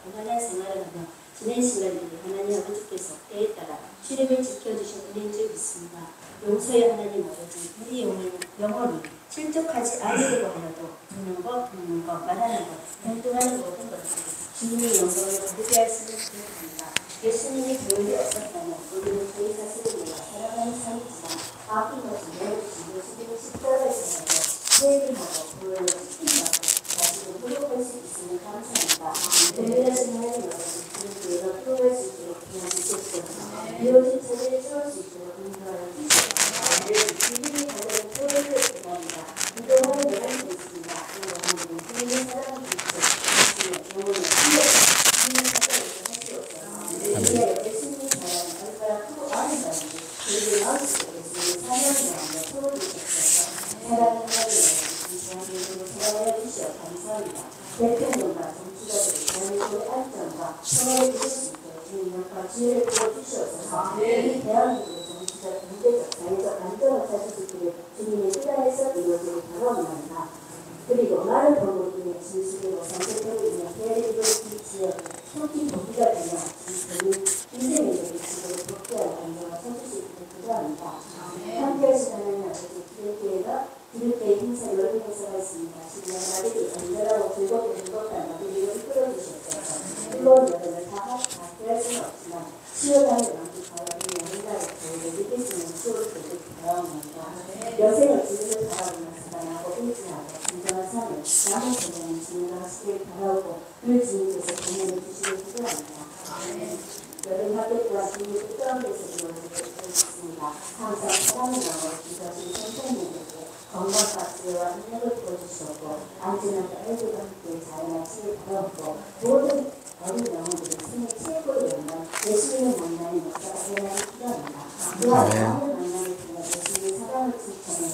고난한 생활을 하며 지낸 시간들이 하나님 아버지께서 때에 따라 주님을 지켜주셨는 줄 믿습니다. 용서의 하나님 아버지, 우리 영혼이 실족하지 않으려고 하여도 듣는 것, 듣는 것, 말하는 것, 행동하는 모든 것들이 주님의 영광을 거두게 하시는 기도합니다. 예수님이 교회에 없었다면 우리는 저희 사실을 몰라 살아가는 삶이지만 아낌없이 내어주신 예수님의 십자가를 전하고 회개하고 교회를 지킨다고 다시금 회복할 수 있으면 감사합니다. 은혜하신 하나님 아버지, 주님 교회가 풀어갈 수 있도록 도와주시옵소서. 이어진 자리를 채울 수 있도록 인도하여 주시옵소서. 주님이 가장 교회를 기도합니다. 이동하는 여러분도 있습니다. 여러분들은 주님의 사랑을 주시고 영혼을 키워서 주님의 사랑을 하시옵소서. 예수님이 잘하는 얼마나 크고 아름다운지 우리의 마음속에 예수님의 사랑을 하며 풀어주시옵소서. 사랑하는 하나님 사랑해 주시어 감사합니다. 대통령과 정치자들의 대한민국의 안전과 평화를 지킬 수 있도록 주님 영과 지혜를 부어주시옵소서. 이 대한민국의 정치적, 경제적, 사회적 안정을 찾을 수 있도록 주님의 뜻안에서 이루어지길 바라옵나이다. 그리고 많은 법으로 인해 진실으로 상대적으로 인해 대리로 지어 토끼 도기가 되며 인생의 미치도록 복귀할 안정을 찾을 수 있도록 기도합니다. 함께하신 하나님 아버지, 기독교회가 기독교의 행사 여러 행사가 있습니다. 신년 나들이 안전하고 즐겁게 행복한 나들이로 이끌어 주셨소서. 뜨거운 여름을 다 피할 수는 없지만 치열함을 만족하여 이 여행가를 저희를 느낄 수 있는 수업을 되길 바라옵니다. 여생을 주님을 바라보며 사랑하고 의지하고 진정한 삶을 남은 세상에 진행하시길 바라오고 그 주님께서 공연을 주시길 기도합니다. 여름 학교 또한 주님의 뜻대로 데서 이루어지길 믿습니다. 항상 사랑을 나누어 주셔진 선생님들께 건강 박수와 능력을 부어주시고 안전하게 아이들과 함께 잘 마치길 바라옵고 모든 어린 영혼들이 생애 최고의 영광 예수님의 만남이 역사가 일어나길 기도합니다. 또한 다음을 만남을 통해 예수님의 사랑을 실천해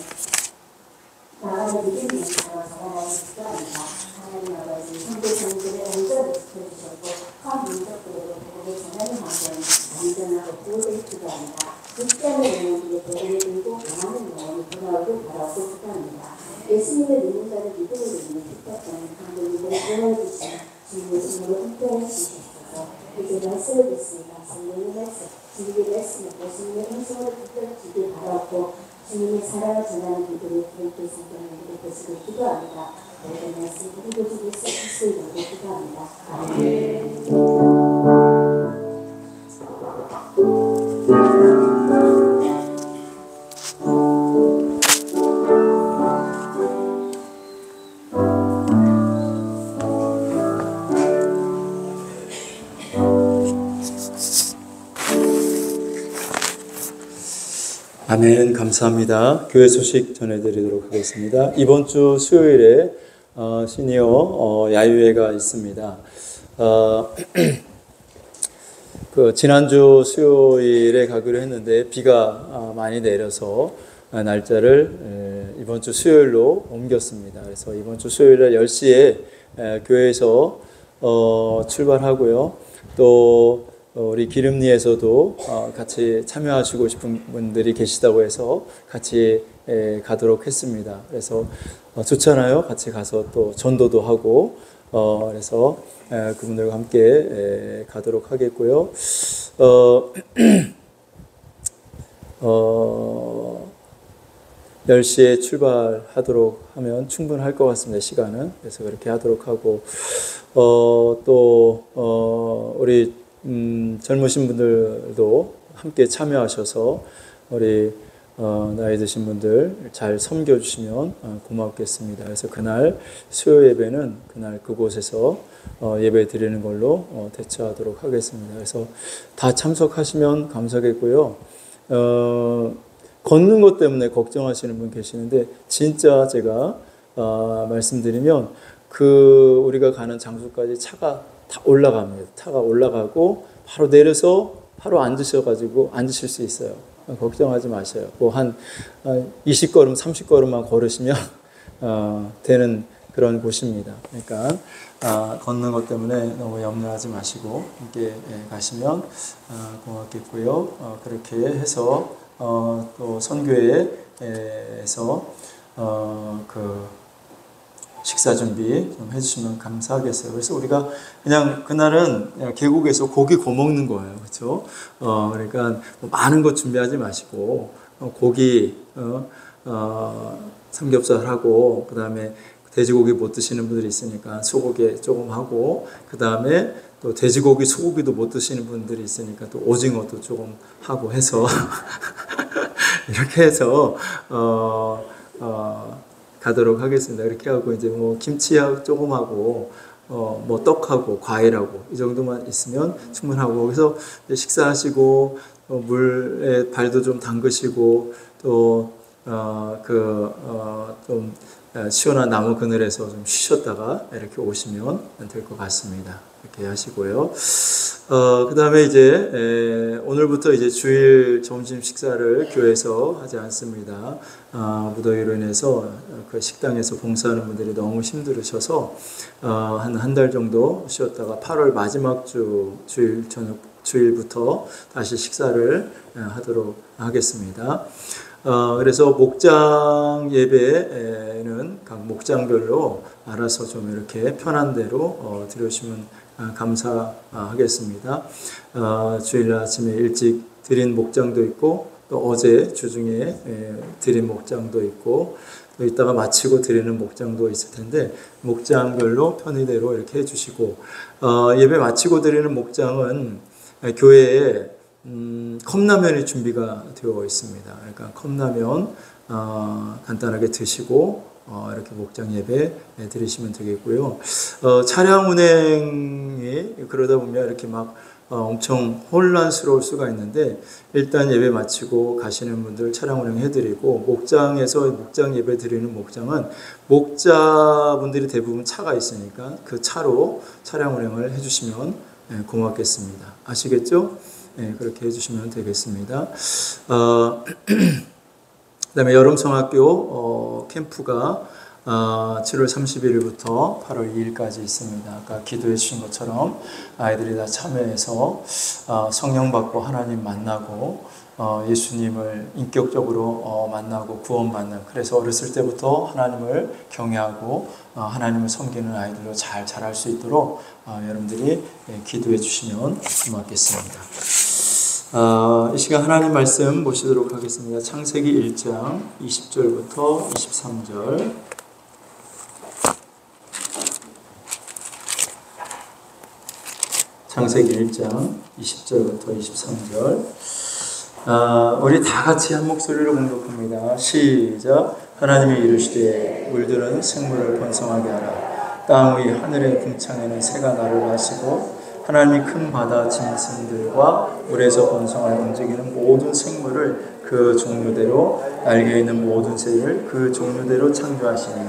나가는 믿음이 있어 자라나길 기도합니다. 하나님 아버지 성도성들의 온전을 지켜주셨고 한 민족들에게 복음을 전하는 방법은 안전하고 보호되길 기도합니다. 육자의 영혼들의 배를 들고 강하는 영혼이 돌아오길 바라고 기도합니다. 예수님의 믿는 자를 믿음으로 인해 핍박하는 강도님들을 구원해주신 주님의 이름으로 함께해 주시옵소서. 이제 말씀을 듣습니다. 성령의 말씀, 진리의 말씀을 예수님의 행성으로 붙들어주길 바라고 주님의 사랑을 전하는 믿음의 그렇게 성경을 되시길 기도합니다. 모든 말씀 그리고 주님 예수 이름으로 기도합니다. 아멘. 아멘. 감사합니다. 교회 소식 전해드리도록 하겠습니다. 이번 주 수요일에 시니어 야유회가 있습니다. 지난주 수요일에 가기로 했는데 비가 많이 내려서 날짜를 이번 주 수요일로 옮겼습니다. 그래서 이번 주 수요일에 10시에 교회에서 출발하고요. 또 우리 기름리에서도 같이 참여하시고 싶은 분들이 계시다고 해서 같이 가도록 했습니다. 그래서 좋잖아요. 같이 가서 또 전도도 하고 그래서 그분들과 함께 가도록 하겠고요. 10시에 출발하도록 하면 충분할 것 같습니다. 시간은. 그래서 그렇게 하도록 하고 또 우리 젊으신 분들도 함께 참여하셔서 우리 나이 드신 분들 잘 섬겨주시면 고맙겠습니다. 그래서 그날 수요 예배는 그날 그곳에서 예배 드리는 걸로 대처하도록 하겠습니다. 그래서 다 참석하시면 감사하겠고요. 걷는 것 때문에 걱정하시는 분 계시는데 진짜 제가 말씀드리면 우리가 가는 장소까지 차가 다 올라갑니다. 차가 올라가고 바로 내려서 바로 앉으실 수 있어요. 걱정하지 마세요. 한 20걸음, 30걸음만 걸으시면 되는 그런 곳입니다. 그러니까 걷는 것 때문에 너무 염려하지 마시고 함께 가시면 고맙겠고요. 그렇게 해서 또 선교회에서 식사 준비 좀 해주시면 감사하겠어요. 그래서 우리가 그냥 그날은 그냥 계곡에서 고기 구워 먹는 거예요. 그렇죠? 그러니까 뭐 많은 것 준비하지 마시고 고기 삼겹살하고 그다음에 돼지고기 못 드시는 분들이 있으니까 소고기 조금 하고 그다음에 또 돼지고기 소고기도 못 드시는 분들이 있으니까 또 오징어도 조금 하고 해서 이렇게 해서 가도록 하겠습니다. 이렇게 하고 이제 뭐 김치하고 조금 하고 뭐 떡하고 과일하고 이 정도만 있으면 충분하고 그래서 식사하시고 물에 발도 좀 담그시고 또 좀 시원한 나무 그늘에서 좀 쉬셨다가 이렇게 오시면 될 것 같습니다. 이렇게 하시고요. 그 다음에 이제 오늘부터 이제 주일 점심 식사를 교회에서 하지 않습니다. 무더위로 인해서 그 식당에서 봉사하는 분들이 너무 힘들으셔서 한 달 정도 쉬었다가 8월 마지막 주일 저녁 주일부터 다시 식사를 하도록 하겠습니다. 그래서 목장 예배는 각 목장별로 알아서 좀 이렇게 편한 대로 드려주시면 감사하겠습니다. 주일 아침에 일찍 드린 목장도 있고 또 어제 주중에 드린 목장도 있고 또 이따가 마치고 드리는 목장도 있을 텐데 목장별로 편의대로 이렇게 해주시고 예배 마치고 드리는 목장은 교회에 컵라면이 준비가 되어 있습니다. 그러니까 컵라면 간단하게 드시고 이렇게 목장 예배 드리시면 되겠고요. 차량 운행이 그러다 보면 이렇게 막 엄청 혼란스러울 수가 있는데 일단 예배 마치고 가시는 분들 차량 운행 해드리고 목장에서 목장 예배 드리는 목장은 목자분들이 대부분 차가 있으니까 그 차로 차량 운행을 해주시면 고맙겠습니다. 아시겠죠? 네, 그렇게 해주시면 되겠습니다. 그다음에 여름성학교 캠프가 7월 31일부터 8월 2일까지 있습니다. 아까 기도해 주신 것처럼 아이들이 다 참여해서 성령 받고 하나님 만나고 예수님을 인격적으로 만나고 구원받는 그래서 어렸을 때부터 하나님을 경외하고 하나님을 섬기는 아이들로 잘 자랄 수 있도록 여러분들이 기도해 주시면 고맙겠습니다. 이 시간 하나님 말씀 보시도록 하겠습니다. 창세기 1장 20절부터 23절 창세기 1장 20절부터 23절 우리 다 같이 한 목소리로 공독합니다. 시작. 하나님이 이르시되 물들은 생물을 번성하게 하라. 땅 위 하늘의 궁창에는 새가 나를 하시고 하나님이 큰 바다 짐승들과 물에서 번성하여 움직이는 모든 생물을 그 종류대로 날개 있는 모든 새를 그 종류대로 창조하시니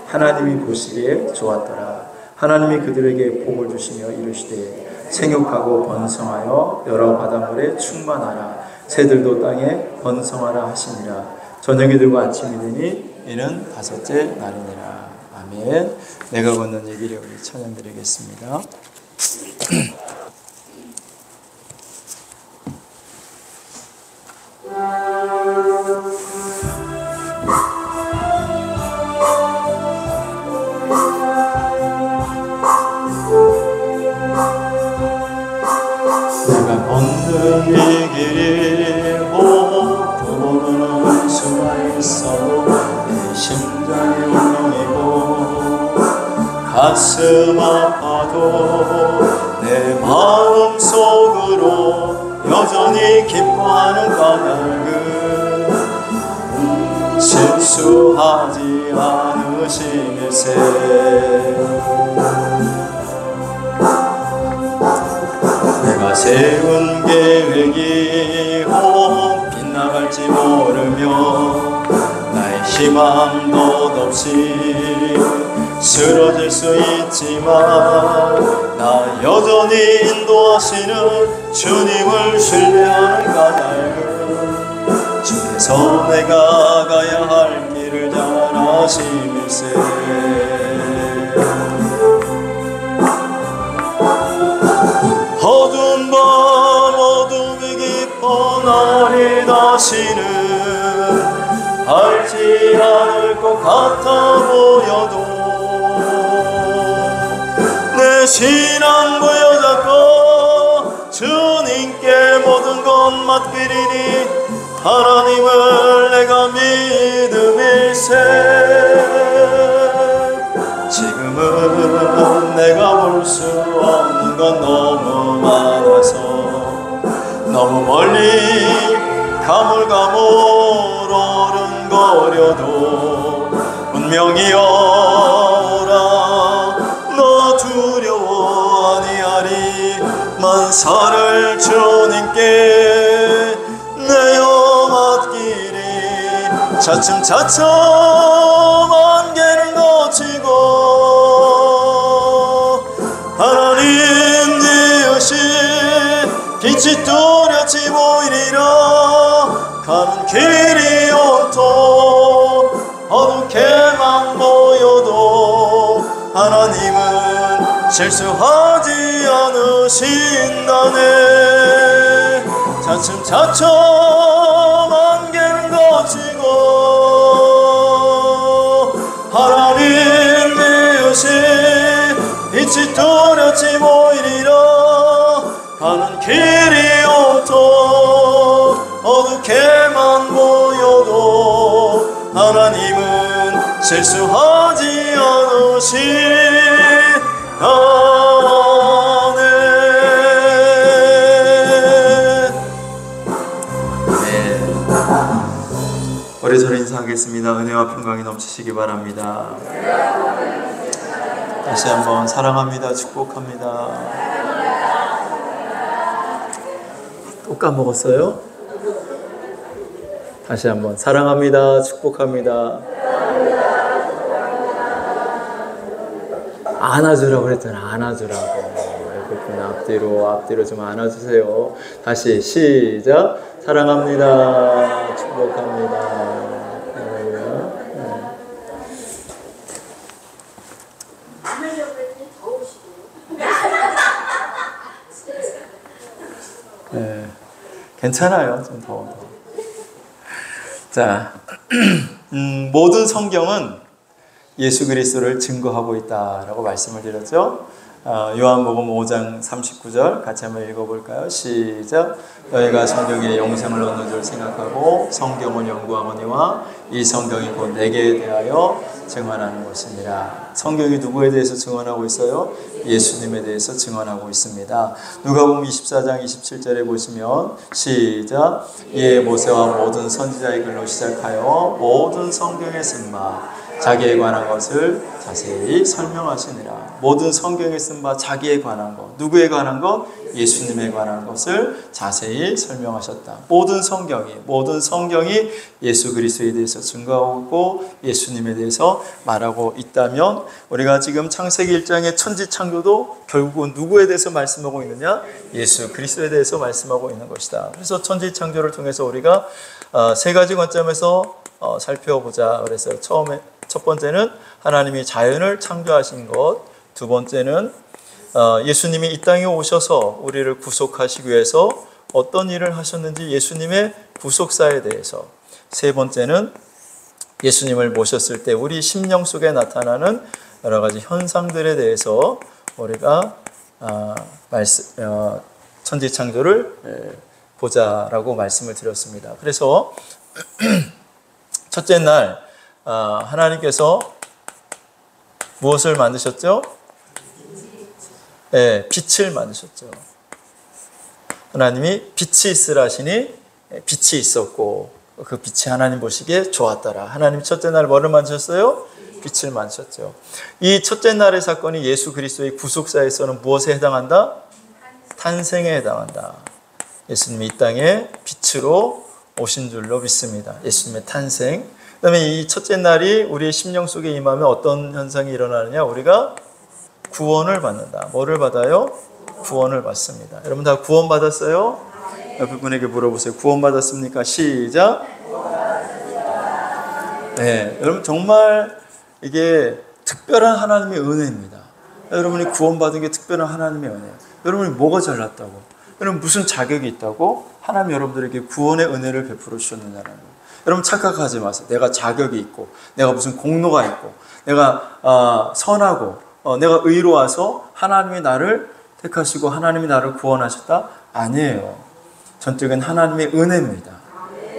하나님이 보시기에 좋았더라. 하나님이 그들에게 복을 주시며 이르시되 생육하고 번성하여 여러 바닷물에 충만하라. 새들도 땅에 번성하라 하시니라. 저녁이 들고 아침이 되니 이는 다섯째 날이니라. 아멘. 내가 걷는 이 길에 우리 찬양 드리겠습니다. 내가 걷는 이 길이 모르는 수가 있어도 내 심장이 울렁이고 가슴 아파도 내 마음 속으로 여전히 기뻐하는 까닭은 실수하지 않으심일세. 내가 세운 계획이 빗나갈지 모르며 나의 희망 덧없이 쓰러질 수 있지만 나 여전히 인도하시는 주님을 신뢰하는 까닭은 주께서 내가 가야 할 길을 잘 아심일세. 어두운 밤 어둠이 깊어 나를 다시는 알지 않을 것 같아 보여도 내 신앙 부여잡고 주님께 모든 것 맡기리니 하나님을 내가 믿음일세. 지금은 내가 볼 수 없는 건 너무 많아서 너무 멀리 가물가물 어른거려도 분명히 오라 너 두려워 아니하리 만사를 주님께 내어 맡기리. 차츰차츰 안개는 거치고 하나님 지으신 빛이 뚜렷이 보이리라. 가는 길이 온통 어둡게만 보여도 하나님은 실수하지 않으신다네. 차츰차츰 안개는 거치고 하나님 지으신 빛이 뚜렷이 보이리라. 가는 길이 온통 어둡게만 보여도 하나님은 실수하지 않으시다네. 우리 서로 인사하겠습니다. 은혜와 평강이 넘치시기 바랍니다. 다시 한번 사랑합니다. 축복합니다. 또 까먹었어요? 다시 한번 사랑합니다. 축복합니다. 안아주라고 그랬잖아. 안아주라고. 그렇구나. 앞뒤로 좀 안아주세요. 다시 시작. 사랑합니다. 축복합니다. 네, 괜찮아요. 좀 더워도. 자, 모든 성경은 예수 그리스도를 증거하고 있다라고 말씀을 드렸죠. 요한복음 5장 39절 같이 한번 읽어볼까요? 시작. 너희가 성경의 영생을 얻는 줄 생각하고 성경을 연구하거니와 이 성경이 곧 내게 대하여 증언하는 것이니라. 성경이 누구에 대해서 증언하고 있어요? 예수님에 대해서 증언하고 있습니다. 누가복음 24장 27절에 보시면 시작. 이에 모세와 모든 선지자의 글로 시작하여 모든 성경에 쓴 바 자기에 관한 것을 자세히 설명하시니라. 모든 성경에 쓴 바 자기에 관한 것, 누구에 관한 것? 예수님에 관한 것을 자세히 설명하셨다. 모든 성경이 예수 그리스도에 대해서 증거하고 있고 예수님에 대해서 말하고 있다면 우리가 지금 창세기 1장의 천지창조도 결국은 누구에 대해서 말씀하고 있느냐? 예수 그리스도에 대해서 말씀하고 있는 것이다. 그래서 천지창조를 통해서 우리가 세 가지 관점에서 살펴보자 그랬어요. 첫 번째는 하나님이 자연을 창조하신 것, 두 번째는 예수님이 이 땅에 오셔서 우리를 구속하시기 위해서 어떤 일을 하셨는지 예수님의 구속사에 대해서, 세 번째는 예수님을 모셨을 때 우리 심령 속에 나타나는 여러 가지 현상들에 대해서 우리가 천지창조를 보자라고 말씀을 드렸습니다. 그래서 첫째 날 하나님께서 무엇을 만드셨죠? 네, 빛을 만드셨죠. 하나님이 빛이 있으라 하시니 빛이 있었고 그 빛이 하나님 보시기에 좋았더라. 하나님이 첫째 날 뭐를 만드셨어요? 빛을 만드셨죠. 이 첫째 날의 사건이 예수 그리스도의 구속사에서는 무엇에 해당한다? 탄생에 해당한다. 예수님이 이 땅에 빛으로 오신 줄로 믿습니다. 예수님의 탄생. 그 다음에 이 첫째 날이 우리의 심령 속에 임하면 어떤 현상이 일어나느냐? 우리가 구원을 받는다. 뭐를 받아요? 구원을 받습니다. 여러분 다 구원 받았어요? 옆에 분에게 물어보세요. 구원 받았습니까? 시작. 네, 여러분 정말 이게 특별한 하나님의 은혜입니다. 여러분이 구원 받은 게 특별한 하나님의 은혜예요. 여러분이 뭐가 잘났다고? 여러분 무슨 자격이 있다고? 하나님 여러분들에게 구원의 은혜를 베풀어 주셨느냐는 거예요. 여러분 착각하지 마세요. 내가 자격이 있고 내가 무슨 공로가 있고 내가 선하고 내가 의로워서 하나님이 나를 택하시고 하나님이 나를 구원하셨다? 아니에요. 전적인 하나님의 은혜입니다.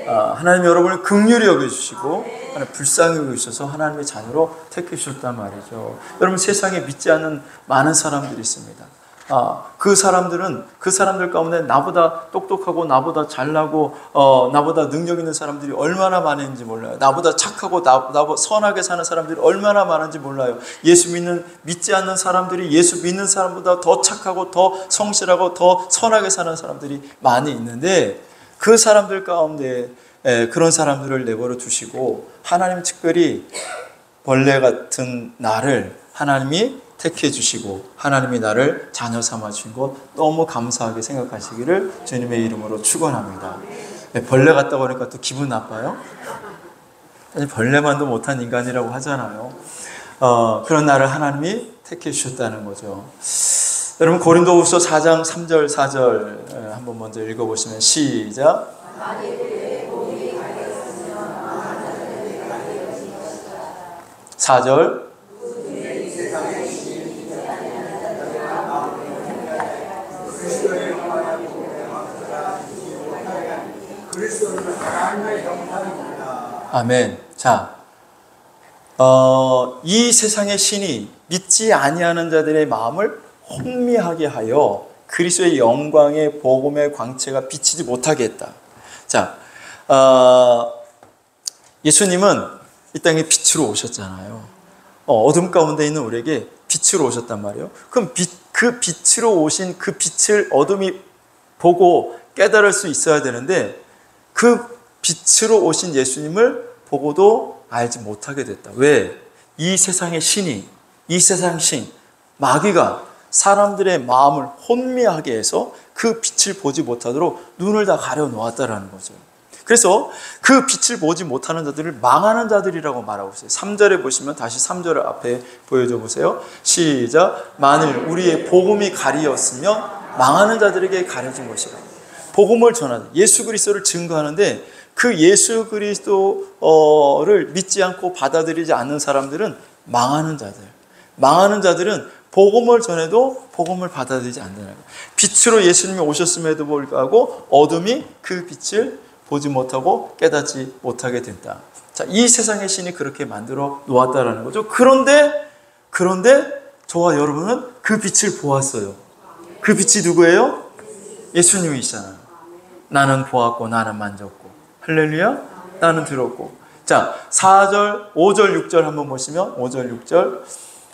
하나님이 여러분을 긍휼히 여겨주시고 불쌍히 여기셔서 하나님의 자녀로 택해 주셨단 말이죠. 여러분, 세상에 믿지 않는 많은 사람들이 있습니다. 그 사람들 가운데 나보다 똑똑하고 나보다 잘나고 나보다 능력 있는 사람들이 얼마나 많은지 몰라요. 나보다 착하고 나보다 선하게 사는 사람들이 얼마나 많은지 몰라요. 믿지 않는 사람들이 예수 믿는 사람보다 더 착하고 더 성실하고 더 선하게 사는 사람들이 많이 있는데, 그 사람들 가운데 그런 사람들을 내버려 두시고 하나님 특별히 벌레 같은 나를 하나님이 택해 주시고 하나님이 나를 자녀 삼아 주신 것 너무 감사하게 생각하시기를 주님의 이름으로 축원합니다. 벌레 같다고 하니까 또 기분 나빠요? 아니, 벌레만도 못한 인간이라고 하잖아요. 그런 나를 하나님이 택해 주셨다는 거죠. 여러분, 고린도후서 4장 3절 4절 한번 먼저 읽어보시면 시작. 4절. 아멘. 자, 이 세상의 신이 믿지 아니하는 자들의 마음을 혼미하게 하여 그리스도의 영광의 복음의 광채가 비치지 못하게 했다. 자, 예수님은 이 땅에 빛으로 오셨잖아요. 어둠 가운데 있는 우리에게 빛으로 오셨단 말이에요. 그럼 그 빛으로 오신 그 빛을 어둠이 보고 깨달을 수 있어야 되는데, 그 빛으로 오신 예수님을 보고도 알지 못하게 됐다. 왜? 이 세상의 신이, 이 세상 신, 마귀가 사람들의 마음을 혼미하게 해서 그 빛을 보지 못하도록 눈을 다 가려 놓았다라는 거죠. 그래서 그 빛을 보지 못하는 자들을 망하는 자들이라고 말하고 있어요. 3절에 보시면 다시 3절을 앞에 보여줘 보세요. 시작. 만일 우리의 복음이 가리었으면 망하는 자들에게 가려진 것이라. 복음을 전하는, 예수 그리스도를 증거하는데 그 예수 그리스도를 믿지 않고 받아들이지 않는 사람들은 망하는 자들. 망하는 자들은 복음을 전해도 복음을 받아들이지 않는 거예요. 빛으로 예수님이 오셨음에도 불구하고 어둠이 그 빛을 보지 못하고 깨닫지 못하게 된다. 자, 이 세상의 신이 그렇게 만들어 놓았다라는 거죠. 그런데 저와 여러분은 그 빛을 보았어요. 그 빛이 누구예요? 예수님이시잖아요. 나는 보았고 나는 만졌고, 할렐루야, 나는 들었고. 자, 4절, 5절, 6절 한번 보시면 5절, 6절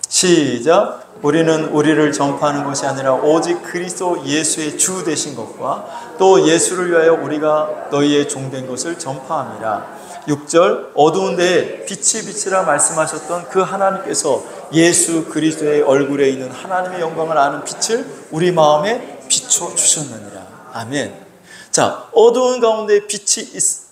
시작. 우리는 우리를 전파하는 것이 아니라 오직 그리스도 예수의 주 되신 것과 또 예수를 위하여 우리가 너희의 종된 것을 전파함이라. 6절. 어두운 데에 빛이 빛이라 말씀하셨던 그 하나님께서 예수 그리스도의 얼굴에 있는 하나님의 영광을 아는 빛을 우리 마음에 비춰 주셨느니라. 아멘. 자, 어두운 가운데 빛이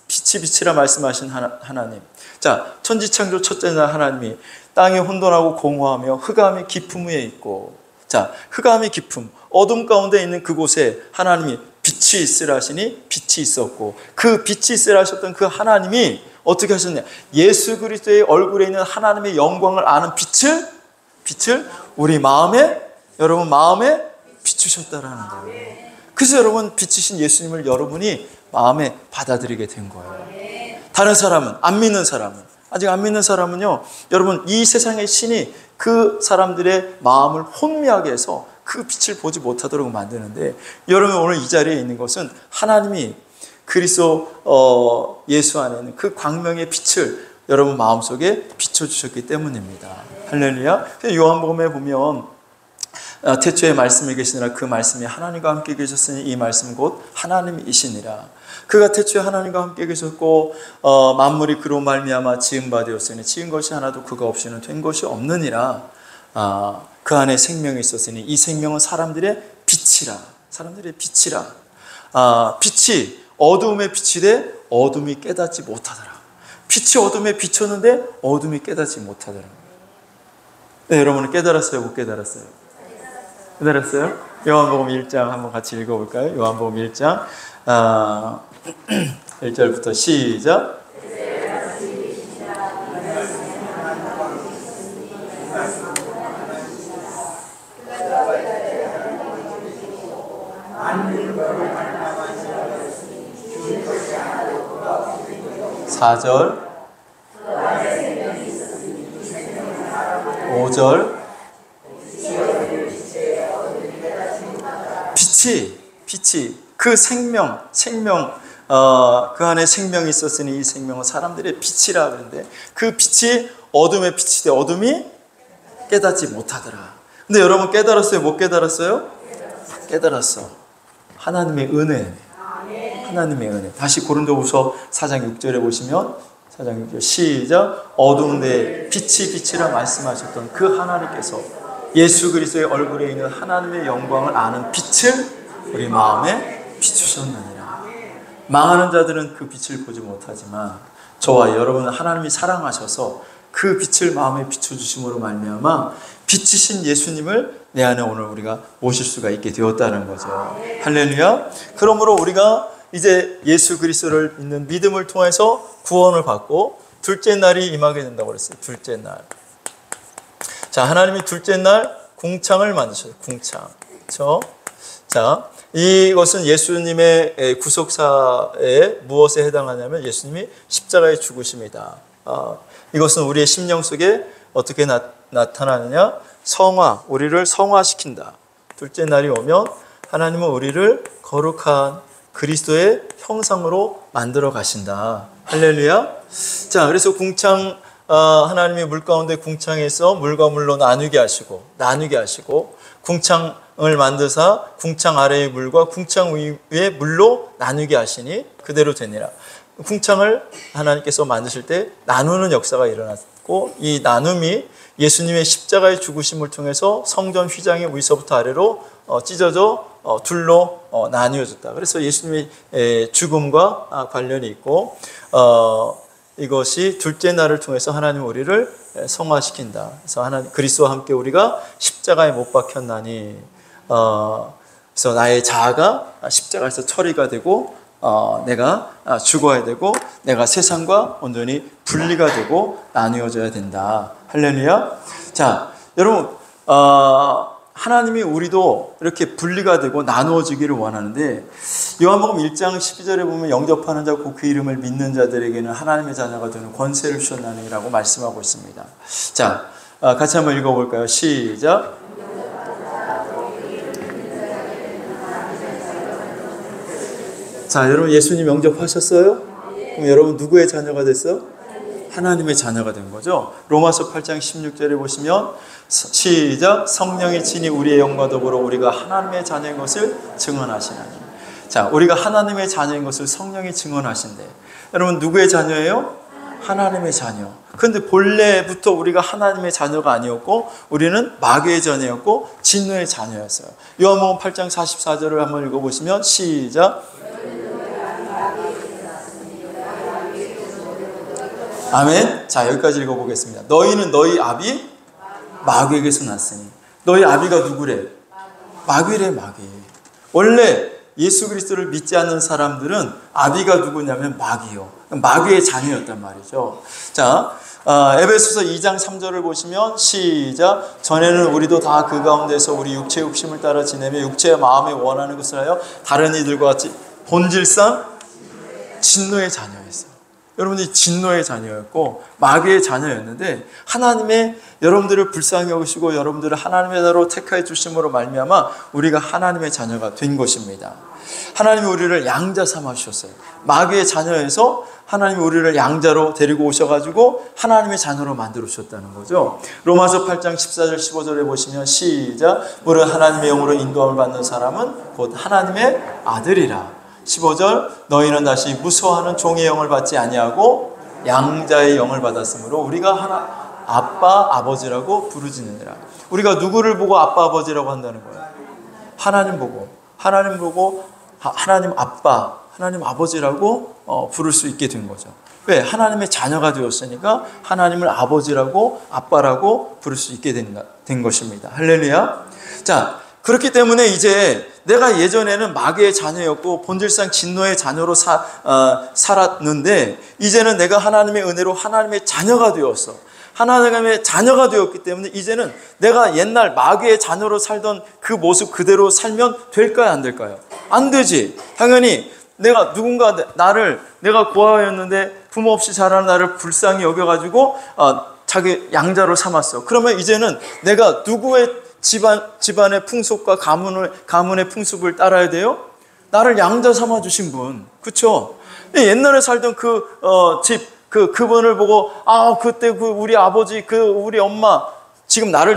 빛이라 말씀하신 하나님. 자, 천지창조 첫째 날 하나님이 땅이 혼돈하고 공허하며 흑암이 깊음 위에 있고, 자, 흑암이 깊음, 어둠 가운데 있는 그곳에 하나님이 빛이 있으라 하시니 빛이 있었고, 그 빛이 있으라 하셨던 그 하나님이 어떻게 하셨냐? 예수 그리스도의 얼굴에 있는 하나님의 영광을 아는 빛을 우리 마음에, 여러분 마음에 비추셨다라는 거예요. 그래서 여러분, 빛이신 예수님을 여러분이 마음에 받아들이게 된 거예요. 다른 사람은, 안 믿는 사람은, 아직 안 믿는 사람은요, 여러분, 이 세상의 신이 그 사람들의 마음을 혼미하게 해서 그 빛을 보지 못하도록 만드는데, 여러분 오늘 이 자리에 있는 것은 하나님이 그리스도 예수 안에 있는 그 광명의 빛을 여러분 마음속에 비춰주셨기 때문입니다. 할렐루야. 요한복음에 보면 태초에 말씀이 계시니라, 그 말씀이 하나님과 함께 계셨으니 이 말씀 곧 하나님이시니라. 그가 태초에 하나님과 함께 계셨고 만물이 그로 말미암아 지은 바 되었으니 지은 것이 하나도 그가 없이는 된 것이 없느니라. 그 안에 생명이 있었으니 이 생명은 사람들의 빛이라. 사람들의 빛이라. 빛이 어두움에 비치되 어둠이 깨닫지 못하더라. 빛이 어둠에 비쳤는데 어둠이 깨닫지 못하더라. 네, 여러분은 깨달았어요? 못 깨달았어요? 깨달았어요? 요한복음 1장 한번 같이 읽어볼까요? 요한복음 1장 1절부터 시작. 4절 5절 빛이 그 생명 그 안에 생명이 있었으니 이 생명은 사람들의 빛이라 그러는데 그 빛이 어둠의 빛이 돼 어둠이 깨닫지 못하더라. 근데 여러분 깨달았어요? 못 깨달았어요? 깨달았어. 하나님의 은혜. 하나님의 은혜. 다시 고린도후서 4장 6절에 보시면 4장 6절 시작. 어두운 데에 빛이라 말씀하셨던 그 하나님께서 예수 그리스도의 얼굴에 있는 하나님의 영광을 아는 빛을 우리 마음에 비추셨느니라. 망하는 자들은 그 빛을 보지 못하지만 저와 여러분은 하나님이 사랑하셔서 그 빛을 마음에 비춰주심으로 말미암아 빛이신 예수님을 내 안에 오늘 우리가 모실 수가 있게 되었다는 거죠. 할렐루야. 그러므로 우리가 이제 예수 그리스도를 믿는 믿음을 통해서 구원을 받고 둘째 날이 임하게 된다고 그랬어요. 둘째 날. 자, 하나님이 둘째 날 궁창을 만드셨어요. 궁창. 그렇죠? 자, 이것은 예수님의 구속사에 무엇에 해당하냐면 예수님이 십자가에 죽으심이다. 이것은 우리의 심령 속에 어떻게 나타나느냐? 성화, 우리를 성화시킨다. 둘째 날이 오면 하나님은 우리를 거룩한 그리스도의 형상으로 만들어 가신다. 할렐루야. 자, 그래서 궁창 하나님이 물 가운데 궁창에서 물과 물로 나누게 하시고 궁창을 만드사 궁창 아래의 물과 궁창 위의 물로 나누게 하시니 그대로 되니라. 궁창을 하나님께서 만드실 때 나누는 역사가 일어났고 이 나눔이 예수님의 십자가의 죽으심을 통해서 성전 휘장이 위서부터 아래로 찢어져 둘로 나뉘어졌다. 그래서 예수님의 죽음과 관련이 있고 이것이 둘째 날을 통해서 하나님 우리를 성화시킨다. 그래서 하나님 그리스도와 함께 우리가 십자가에 못 박혔나니 그래서 나의 자아가 십자가에서 처리가 되고 내가 죽어야 되고 내가 세상과 온전히 분리가 되고 나뉘어져야 된다. 할렐루야. 자, 여러분 하나님이 우리도 이렇게 분리가 되고 나누어지기를 원하는데 요한복음 1장 12절에 보면 영접하는 자 그 이름을 믿는 자들에게는 하나님의 자녀가 되는 권세를 주셨나니라고 말씀하고 있습니다. 자, 같이 한번 읽어볼까요? 시작. 자, 여러분 예수님 영접하셨어요? 그럼 여러분 누구의 자녀가 됐어요? 하나님의 자녀가 된 거죠. 로마서 8장 16절에 보시면 시작. 성령이 친히 우리의 영과 더불어 우리가 하나님의 자녀인 것을 증언하시나니. 자, 우리가 하나님의 자녀인 것을 성령이 증언하신대. 여러분 누구의 자녀예요? 하나님의 자녀. 그런데 본래부터 우리가 하나님의 자녀가 아니었고 우리는 마귀의 자녀였고 진노의 자녀였어요. 요한복음 8장 44절을 한번 읽어보시면 시작. 아멘. 자, 여기까지 읽어보겠습니다. 너희는 너희 아비 마귀에게서 났으니. 너희 아비가 누구래? 마귀래, 마귀. 원래 예수 그리스도를 믿지 않는 사람들은 아비가 누구냐면 마귀요. 마귀의 자녀였단 말이죠. 자, 에베소서 2장 3절을 보시면 시작. 전에는 우리도 다 그 가운데서 우리 육체의 욕심을 따라 지내며 육체의 마음에 원하는 것을 하여 다른 이들과 같이 본질상 진노의 자녀였어요. 여러분들이 진노의 자녀였고 마귀의 자녀였는데 하나님의 여러분들을 불쌍히 여기시고 여러분들을 하나님의 자로 택하여 주심으로 말미암아 우리가 하나님의 자녀가 된 것입니다. 하나님이 우리를 양자 삼아 주셨어요. 마귀의 자녀에서 하나님이 우리를 양자로 데리고 오셔가지고 하나님의 자녀로 만들어 주셨다는 거죠. 로마서 8장 14절 15절에 보시면 시작. 무릇 하나님의 영으로 인도함을 받는 사람은 곧 하나님의 아들이라. 15절 너희는 다시 무서워하는 종의 영을 받지 아니하고 양자의 영을 받았으므로 우리가 아빠 아버지라고 부르짖느니라. 우리가 누구를 보고 아빠 아버지라고 한다는 거예요? 하나님 보고 하나님 아빠 하나님 아버지라고 부를 수 있게 된 거죠. 왜? 하나님의 자녀가 되었으니까 하나님을 아버지라고 아빠라고 부를 수 있게 된 것입니다. 할렐루야. 자, 그렇기 때문에 이제 내가 예전에는 마귀의 자녀였고 본질상 진노의 자녀로 살았는데 이제는 내가 하나님의 은혜로 하나님의 자녀가 되었어. 하나님의 자녀가 되었기 때문에 이제는 내가 옛날 마귀의 자녀로 살던 그 모습 그대로 살면 될까요? 안 될까요? 안 되지. 당연히 내가 누군가 내가 고아였는데 부모 없이 자란 나를 불쌍히 여겨가지고 자기 양자로 삼았어. 그러면 이제는 내가 누구의 집안의 풍속과 가문의 풍습을 따라야 돼요? 나를 양자 삼아주신 분, 그렇죠? 옛날에 살던 그분을 보고 그때 우리 아버지 우리 엄마 지금 나를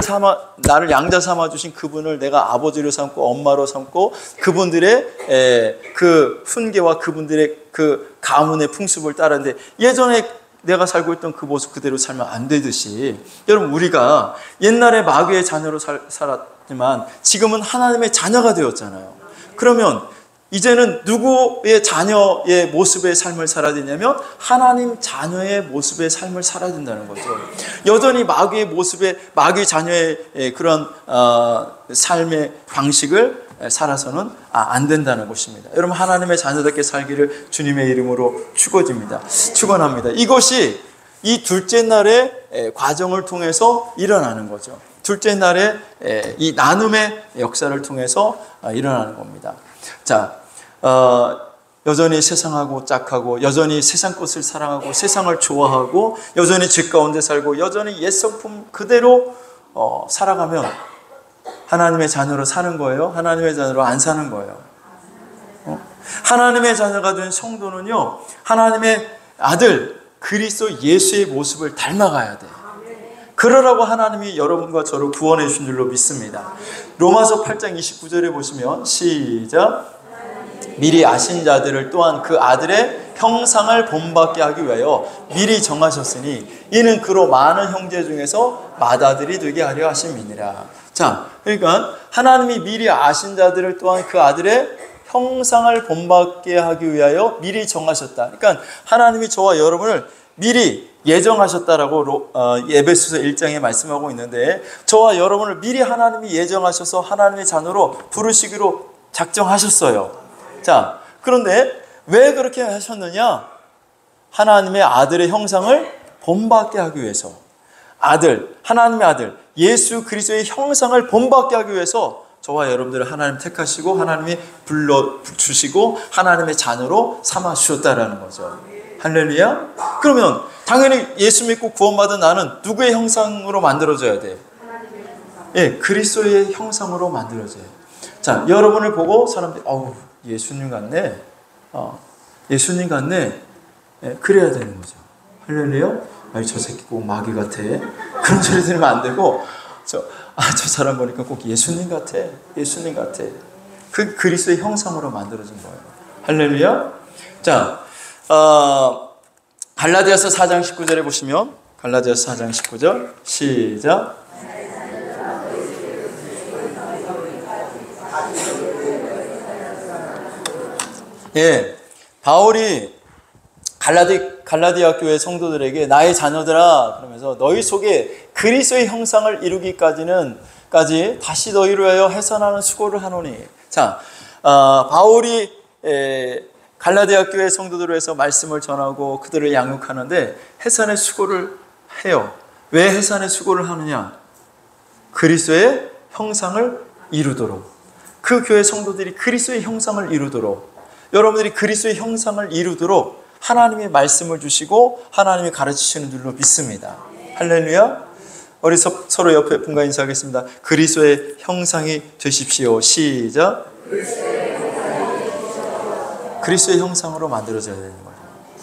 양자 삼아주신 그분을 내가 아버지로 삼고 엄마로 삼고 그분들의 그 훈계와 그분들의 그 가문의 풍습을 따르는데 예전에 내가 살고 있던 그 모습 그대로 살면 안 되듯이 여러분 우리가 옛날에 마귀의 자녀로 살았지만 지금은 하나님의 자녀가 되었잖아요. 그러면 이제는 누구의 자녀의 모습의 삶을 살아야 되냐면 하나님 자녀의 모습의 삶을 살아야 된다는 거죠. 여전히 마귀 자녀의 그런 삶의 방식을 살아서는 안 된다는 것입니다. 여러분 하나님의 자녀답게 살기를 주님의 이름으로 축원합니다. 이것이 이 둘째 날의 과정을 통해서 일어나는 거죠. 둘째 날의 이 나눔의 역사를 통해서 일어나는 겁니다. 자, 여전히 세상하고 짝하고 여전히 세상 것을 사랑하고 세상을 좋아하고 여전히 죄 가운데 살고 여전히 옛 성품 그대로 살아가면 하나님의 자녀로 사는 거예요? 하나님의 자녀로 안 사는 거예요? 하나님의 자녀가 된 성도는요, 하나님의 아들 그리스도 예수의 모습을 닮아가야 돼요. 그러라고 하나님이 여러분과 저를 구원해 주신 줄로 믿습니다. 로마서 8장 29절에 보시면 시작. 미리 아신 자들을 또한 그 아들의 형상을 본받게 하기 위하여 미리 정하셨으니 이는 그로 많은 형제 중에서 맏아들이 되게 하려 하심이니라. 자, 그러니까 하나님이 미리 아신 자들을 또한 그 아들의 형상을 본받게 하기 위하여 미리 정하셨다. 그러니까 하나님이 저와 여러분을 미리 예정하셨다라고 에베소서 1장에 말씀하고 있는데 저와 여러분을 미리 하나님이 예정하셔서 하나님의 자녀로 부르시기로 작정하셨어요. 자, 그런데 왜 그렇게 하셨느냐? 하나님의 아들의 형상을 본받게 하기 위해서. 하나님의 아들, 예수 그리스도의 형상을 본받게 하기 위해서 저와 여러분들을 하나님 택하시고 하나님이 불러주시고 하나님의 자녀로 삼아주셨다라는 거죠. 할렐루야? 그러면 당연히 예수 믿고 구원받은 나는 누구의 형상으로 만들어져야 돼? 예, 그리스도의 형상으로 만들어져요. 자, 여러분을 보고 사람들이 예수님 같네. 예수님 같네. 예, 그래야 되는 거죠. 할렐루야? 저 새끼 꼭 마귀 같아. 그런 소리 들으면 안 되고, 저 사람 보니까 꼭 예수님 같아. 예수님 같아. 그 그리스도의 형상으로 만들어진 거예요. 할렐루야? 자, 갈라디아서 4장 19절에 보시면, 갈라디아서 4장 19절, 시작. 예, 바울이 갈라디아 교회 성도들에게 나의 자녀들아 그러면서 너희 속에 그리스도의 형상을 이루기까지 다시 너희를 위하여 해산하는 수고를 하노니. 자, 바울이 갈라디아 교회 성도들을 위해서 말씀을 전하고 그들을 양육하는데 해산의 수고를 해요. 왜 해산의 수고를 하느냐? 그리스도의 형상을 이루도록. 그 교회 성도들이 그리스도의 형상을 이루도록, 여러분들이 그리스도의 형상을 이루도록 하나님의 말씀을 주시고 하나님이 가르치시는 줄로 믿습니다. 할렐루야. 우리 서로 옆에 분과 인사하겠습니다. 그리스도의 형상이 되십시오. 시작. 그리스도의 형상으로 만들어져야 되는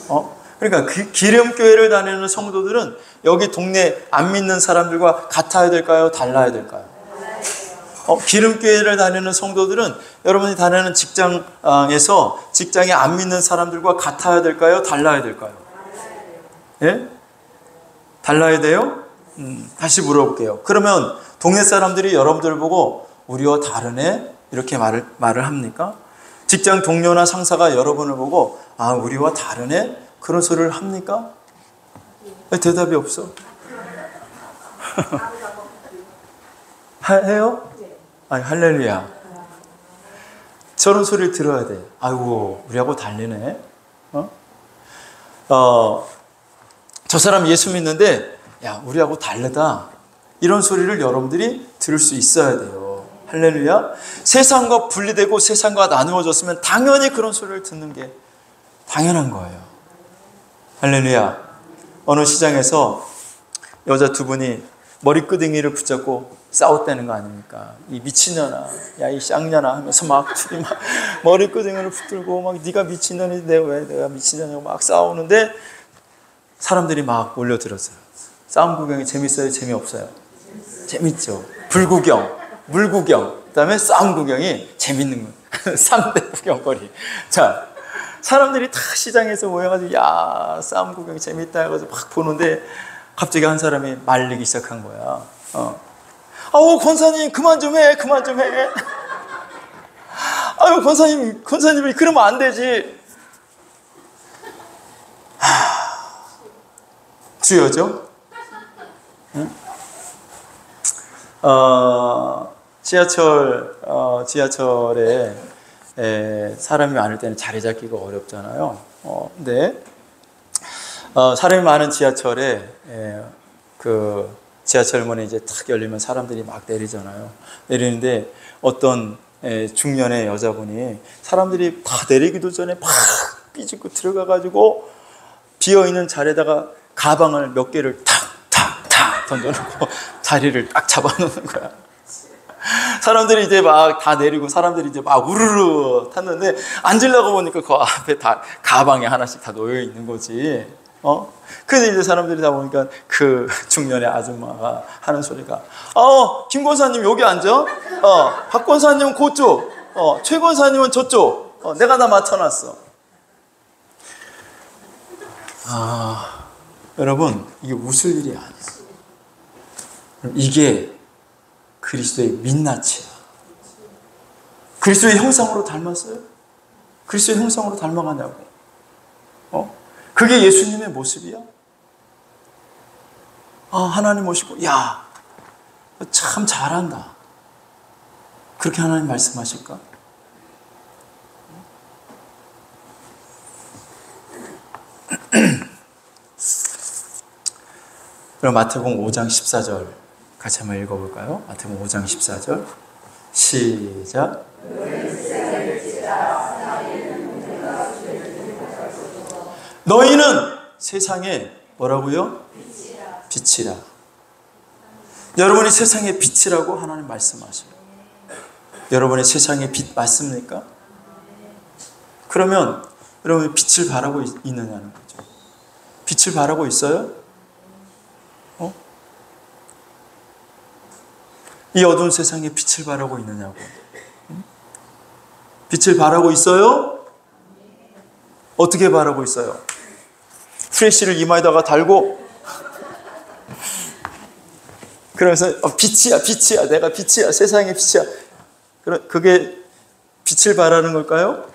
거예요. 그러니까 기름교회를 다니는 성도들은 여기 동네 안 믿는 사람들과 같아야 될까요? 달라야 될까요? 기름교회를 다니는 성도들은 여러분이 다니는 직장에서 직장에 안 믿는 사람들과 같아야 될까요? 달라야 될까요? 예? 달라야 돼요? 다시 물어볼게요. 그러면 동네 사람들이 여러분들 보고 우리와 다르네? 이렇게 말을 합니까? 직장 동료나 상사가 여러분을 보고 우리와 다르네? 그런 소리를 합니까? 왜 대답이 없어? 해요? 아니, 할렐루야. 저런 소리를 들어야 돼. 아이고, 우리하고 달리네. 저 사람 예수 믿는데, 야, 우리하고 다르다. 이런 소리를 여러분들이 들을 수 있어야 돼요. 할렐루야. 세상과 분리되고 세상과 나누어졌으면 당연히 그런 소리를 듣는 게 당연한 거예요. 할렐루야. 어느 시장에서 여자 두 분이 머리끄댕이를 붙잡고 싸웠다는 거 아닙니까? 이 미친년아, 야 이 쌍년아 하면서 막 둘이 막 머리끄댕이를 붙들고 막 네가 미친년인데 왜 내가 미친년이고 막 싸우는데 사람들이 막 몰려들었어요. 싸움 구경이 재밌어요? 재미없어요? 재밌죠. 불구경, 물구경, 그 다음에 싸움 구경이 재밌는 거예요. 3대 구경거리. 자, 사람들이 다 시장에서 모여가지고 야 싸움 구경이 재밌다 해가지고 막 보는데 갑자기 한 사람이 말리기 시작한 거야. 아우 권사님 그만 좀 해. 아유 권사님이 그러면 안 되지. 주여죠? 응? 지하철에 사람이 많을 때는 자리 잡기가 어렵잖아요. 근데 사람이 많은 지하철에 그 지하철 문이 이제 탁 열리면 사람들이 막 내리잖아요. 내리는데 어떤 중년의 여자분이 사람들이 다 내리기도 전에 막 삐집고 들어가가지고 비어있는 자리에다가 가방을 몇 개를 탁탁탁 던져놓고 자리를 딱 잡아놓는 거야. 사람들이 이제 막 다 내리고 사람들이 이제 막 우르르 탔는데 앉으려고 보니까 그 앞에 다 가방에 하나씩 다 놓여 있는 거지. 근데 이제 사람들이 다 보니까 그 중년의 아줌마가 하는 소리가 김 권사님 여기 앉아. 박 권사님은 그쪽. 최 권사님은 저쪽. 내가 다 맞춰놨어. 여러분 이게 웃을 일이 아니에요. 이게 그리스도의 민낯이야. 그리스도의 형상으로 닮았어요? 그리스도의 형상으로 닮아가냐고. 그게 예수님의 모습이야? 하나님 오시고 야, 참 잘한다. 그렇게 하나님 말씀하실까? 그럼 마태복음 5장 14절 같이 한번 읽어볼까요? 마태복음 5장 14절 시작. 너희는 세상에 뭐라고요? 빛이라. 여러분이 세상의 빛이라고 하나님 말씀하셔요. 여러분이 세상의 빛 맞습니까? 그러면 여러분이 빛을 바라고 있느냐는 거죠. 빛을 바라고 있어요? 이 어두운 세상에 빛을 바라고 있느냐고. 빛을 바라고 있어요? 어떻게 바라고 있어요? 프레쉬를 이마에다가 달고 그러면서 빛이야 내가 빛이야 세상의 빛이야. 그게 빛을 바라는 걸까요?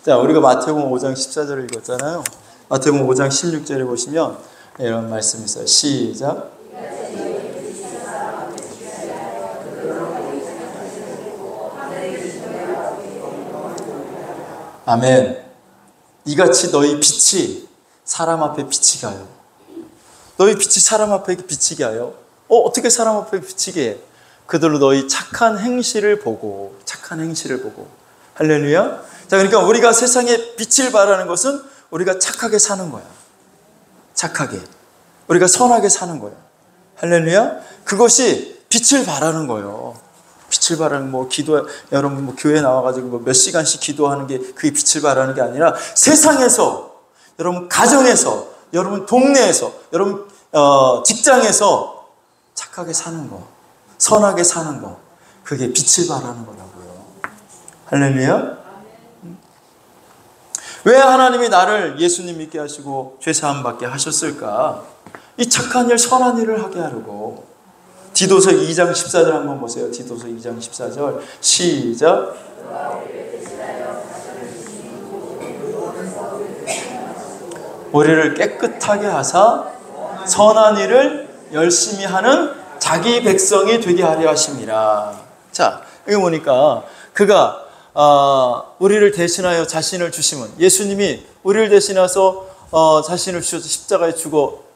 자, 우리가 마태복음 5장 14절을 읽었잖아요. 마태복음 5장 16절에 보시면 이런 말씀이 있어요. 시작. 아멘. 이같이 너희 빛이 사람 앞에 비치게 하여. 너희 빛이 사람 앞에 비치게 하여. 어떻게 사람 앞에 비치게 해? 그들로 너희 착한 행실을 보고. 할렐루야. 자, 그러니까 우리가 세상에 빛을 바라는 것은 우리가 착하게 사는 거야. 착하게. 우리가 선하게 사는 거야. 할렐루야. 그것이 빛을 바라는 거예요. 빛을 바라는 여러분 교회 나와가지고 몇 시간씩 기도하는 게 그게 빛을 바라는 게 아니라 세상에서, 여러분 가정에서, 여러분 동네에서, 여러분 직장에서 착하게 사는 거, 선하게 사는 거, 그게 빛을 바라는 거라고요. 할렐루야. 왜 하나님이 나를 예수님 믿게 하시고 죄사함 받게 하셨을까? 이 착한 일, 선한 일을 하게 하려고. 디도서 2장 14절 한번 보세요. 디도서 2장 14절 시작. 우리를 깨끗하게 하사 선한 일을 열심히 하는 자기 백성이 되게 하려 하심이라. 자, 여기 보니까 그가 우리를 대신하여 자신을 주심은, 예수님이 우리를 대신해서 자신을 주셔서 십자가에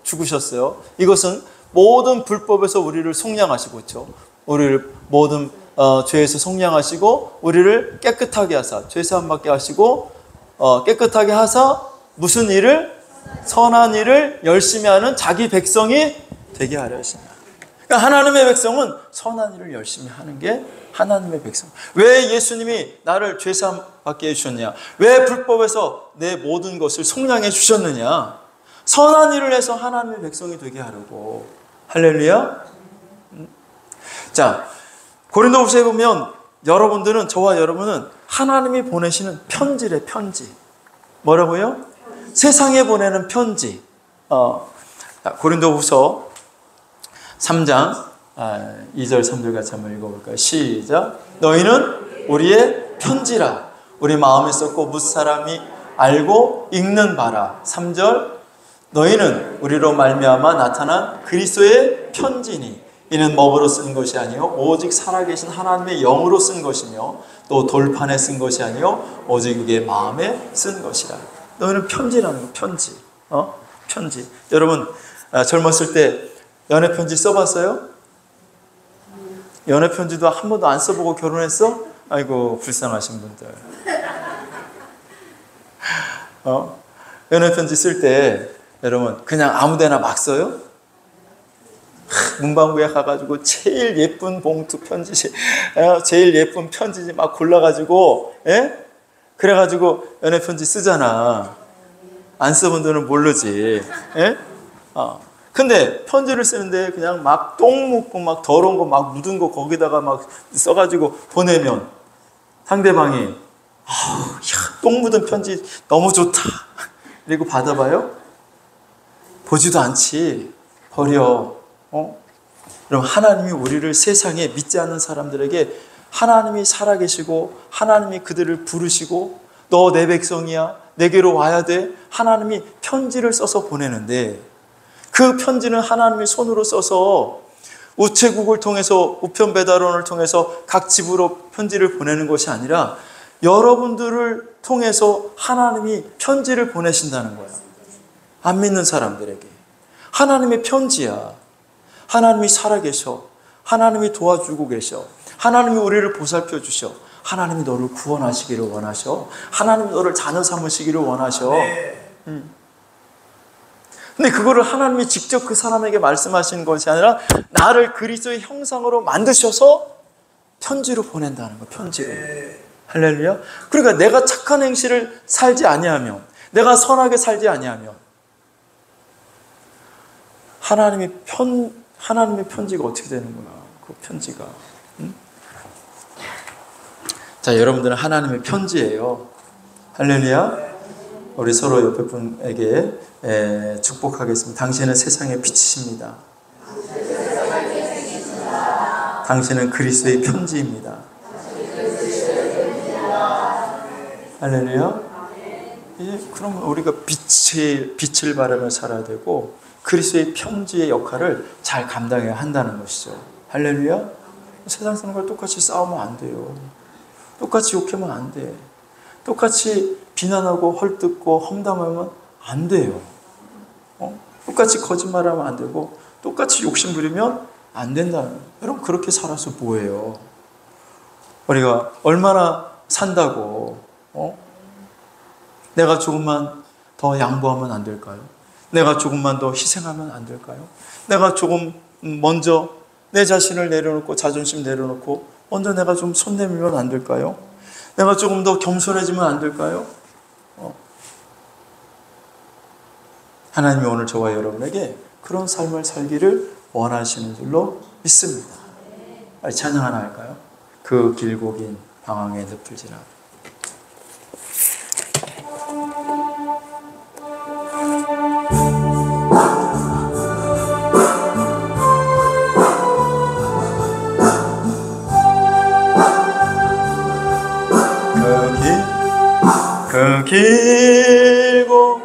죽으셨어요. 이것은 모든 불법에서 우리를 속량하시고, 그렇죠? 우리를 모든 죄에서 속량하시고 우리를 깨끗하게 하사 죄 사함 받게 하시고 깨끗하게 하사 무슨 일을? 선한 일을 열심히 하는 자기 백성이 되게 하려 하신다. 그러니까 하나님의 백성은 선한 일을 열심히 하는 게 하나님의 백성. 왜 예수님이 나를 죄 사함 받게 해주셨냐? 왜 불법에서 내 모든 것을 속량해 주셨느냐? 선한 일을 해서 하나님의 백성이 되게 하려고. 할렐루야. 자, 고린도후서에 보면 여러분들은, 저와 여러분은 하나님이 보내시는 편지래. 편지. 뭐라고요? 세상에 보내는 편지. 고린도후서 3장 2절 3절 같이 한번 읽어볼까요? 시작. 너희는 우리의 편지라. 우리 마음에 썼고 무사람이 알고 읽는 바라. 3절. 너희는 우리로 말미암아 나타난 그리스도의 편지니 이는 먹으로 쓴 것이 아니요 오직 살아계신 하나님의 영으로 쓴 것이며 또 돌판에 쓴 것이 아니요 오직 그의 마음에 쓴 것이라. 너희는 편지라는 거. 편지. 편지. 여러분 젊었을 때 연애 편지 써봤어요? 연애 편지도 한 번도 안 써보고 결혼했어? 아이고 불쌍하신 분들. 연애 편지 쓸 때 여러분 그냥 아무데나 막 써요? 문방구에 가가지고 제일 예쁜 봉투 편지지, 제일 예쁜 편지지 막 골라가지고, 그래가지고 연애 편지 쓰잖아. 안 써본 분들은 모르지. 근데 편지를 쓰는데 그냥 막 똥 묻고 막 더러운 거 막 묻은 거 거기다가 막 써가지고 보내면 상대방이 똥 묻은 편지 너무 좋다. 그리고 받아봐요? 보지도 않지. 버려. 그럼 하나님이 우리를 세상에 믿지 않는 사람들에게 하나님이 살아계시고 하나님이 그들을 부르시고 너 내 백성이야. 내게로 와야 돼. 하나님이 편지를 써서 보내는데 그 편지는 하나님이 손으로 써서 우체국을 통해서 우편 배달원을 통해서 각 집으로 편지를 보내는 것이 아니라 여러분들을 통해서 하나님이 편지를 보내신다는 거야. 안 믿는 사람들에게. 하나님의 편지야. 하나님이 살아계셔. 하나님이 도와주고 계셔. 하나님이 우리를 보살펴 주셔. 하나님이 너를 구원하시기를 원하셔. 하나님이 너를 자녀 삼으시기를 원하셔. 근데 그거를 하나님이 직접 그 사람에게 말씀하시는 것이 아니라 나를 그리스도의 형상으로 만드셔서 편지로 보낸다는 거야. 편지로. 할렐루야. 그러니까 내가 착한 행실을 살지 아니하면, 내가 선하게 살지 아니하면 하나님의 편지가 어떻게 되는구나. 그 편지가. 자, 여러분들은 하나님의 편지예요. 할렐루야. 우리 서로 옆에 분에게 축복하겠습니다. 당신은 세상의 빛이십니다. 당신은 그리스도의 편지입니다. 할렐루야. 그럼 우리가 빛을 바라며 살아야 되고 그리스도의 편지의 역할을 잘 감당해야 한다는 것이죠. 할렐루야. 세상 사람과 똑같이 싸우면 안 돼요. 똑같이 욕하면 안 돼. 똑같이 비난하고 헐뜯고 험담하면 안 돼요. 똑같이 거짓말하면 안 되고 똑같이 욕심 부리면 안 된다는 거예요. 여러분 그렇게 살아서 뭐예요? 우리가 얼마나 산다고 내가 조금만 더 양보하면 안 될까요? 내가 조금만 더 희생하면 안 될까요? 내가 조금 먼저 내 자신을 내려놓고 자존심 내려놓고 먼저 내가 좀 손 내밀면 안 될까요? 내가 조금 더 겸손해지면 안 될까요? 하나님이 오늘 저와 여러분에게 그런 삶을 살기를 원하시는 줄로 믿습니다. 찬양 하나 할까요? 그 길고 긴 방황의 늪을지라. 그 길고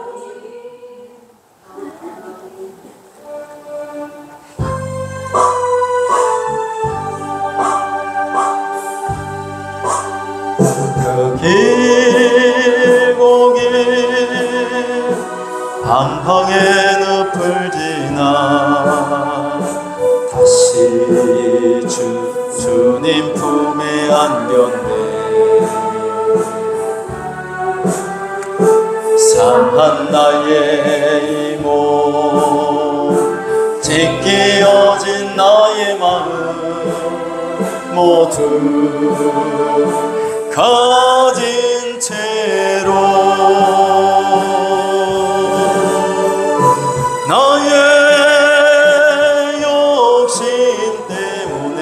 길고 길 방황의 늪을 지나 다시 주 주님 품에 안겼네. 상한 나의 이몸 찢기어진 나의 마음 모두 가진 채로 나의 욕심 때문에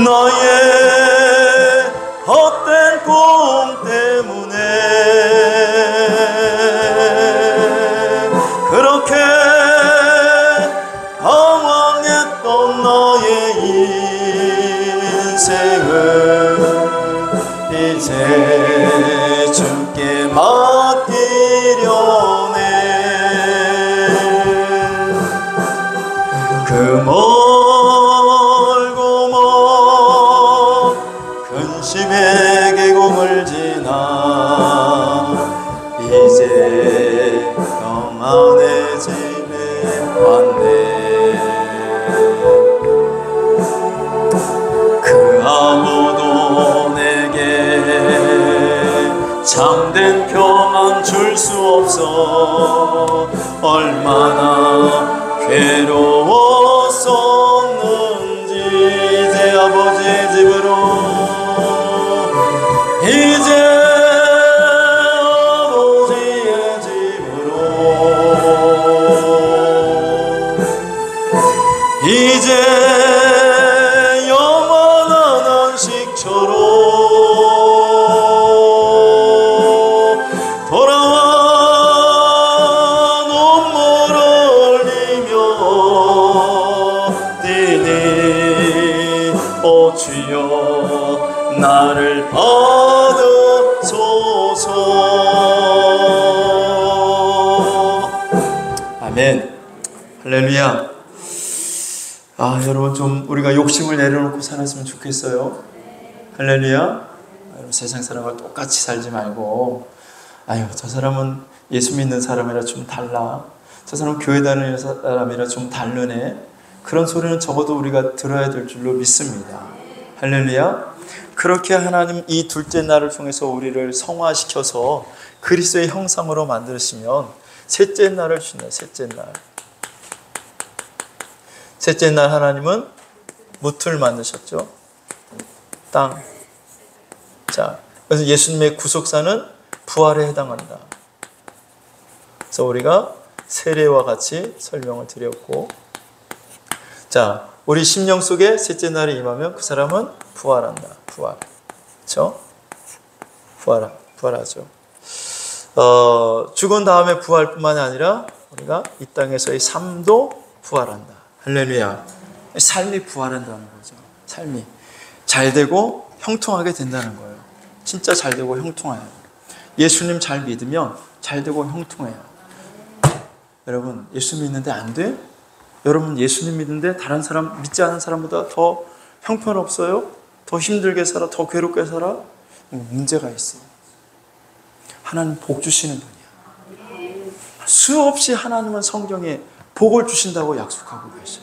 나의 헛된 꿈 때문에 그렇게 방황했던 나의 인생을 이제 주께 맡기려네. 그 멀고 먼 근심의 계곡을 지나 이제 평안의 집에 왔네. 그 아무도 내게 참된 평안 줄 수 없어 얼마나 괴로웠었는지 이제 아버지의 집으로 이제 아버지의 집으로 이제 영원한 안식처로 돌아와 눈물 흘리며 뛰니 오 주여 나를 받으소서. 아멘. 할렐루야. 여러분 좀 우리가 욕심을 내려놓고 살았으면 좋겠어요. 할렐루야. 여러분 세상 사람과 똑같이 살지 말고 저 사람은 예수 믿는 사람이라 좀 달라. 저 사람은 교회 다니는 사람이라 좀 다르네. 그런 소리는 적어도 우리가 들어야 될 줄로 믿습니다. 할렐루야. 그렇게 하나님 이 둘째 날을 통해서 우리를 성화시켜서 그리스도의 형상으로 만드시면 셋째 날을 주네. 셋째 날 하나님은 무틀 만드셨죠. 땅. 자, 그래서 예수님의 구속사는 부활에 해당한다. 그래서 우리가 세례와 같이 설명을 드렸고, 자, 우리 심령 속에 셋째 날이 임하면 그 사람은 부활한다. 부활. 그렇죠? 부활하죠. 죽은 다음에 부활뿐만이 아니라 우리가 이 땅에서의 삶도 부활한다. 할렐루야. 삶이 부활한다는 거죠. 삶이 잘되고 형통하게 된다는 거예요. 진짜 잘되고 형통해요. 예수님 잘 믿으면 잘되고 형통해요. 여러분 예수 믿는데 안 돼? 여러분 예수님 믿는데 다른 사람 믿지 않은 사람보다 더 형편없어요? 더 힘들게 살아? 더 괴롭게 살아? 문제가 있어. 하나님 복 주시는 분이야. 수없이 하나님은 성경에 복을 주신다고 약속하고 계셔.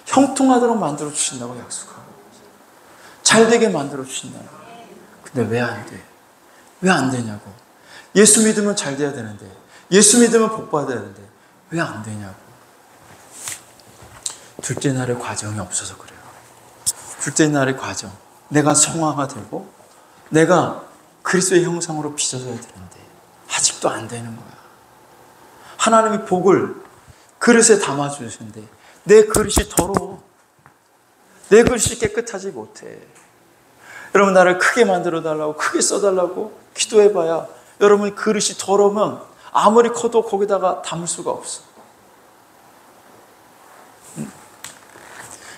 형통하도록 만들어 주신다고 약속하고 계셔. 잘되게 만들어 주신다고. 근데 왜 안 돼? 왜 안 되냐고. 예수 믿으면 잘 돼야 되는데, 예수 믿으면 복 받아야 되는데 왜 안 되냐고. 둘째 날의 과정이 없어서 그래요. 둘째 날의 과정. 내가 성화가 되고 내가 그리스도의 형상으로 빚어져야 되는데 아직도 안 되는 거야. 하나님이 복을 그릇에 담아주시는데 내 그릇이 더러워. 내 그릇이 깨끗하지 못해. 여러분 나를 크게 만들어달라고 크게 써달라고 기도해봐야 여러분 그릇이 더러우면 아무리 커도 거기다가 담을 수가 없어.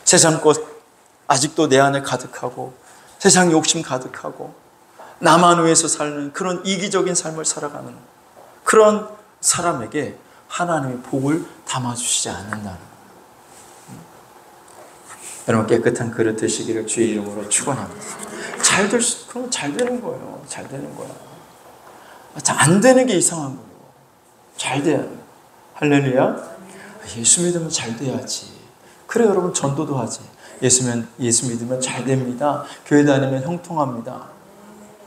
세상 것 아직도 내 안에 가득하고 세상 욕심 가득하고 나만 위해서 사는 그런 이기적인 삶을 살아가는 그런 사람에게 하나님의 복을 담아주시지 않는다는 거예요. 여러분 깨끗한 그릇 되시기를 주의 이름으로 축원합니다. 그럼 잘 되는 거예요. 잘 되는 거야. 안 되는 게 이상한 거예요. 잘 돼야 돼요. 할렐루야. 예수 믿으면 잘 돼야지. 그래 여러분 전도도 하지. 예수 믿으면 잘 됩니다. 교회 다니면 형통합니다.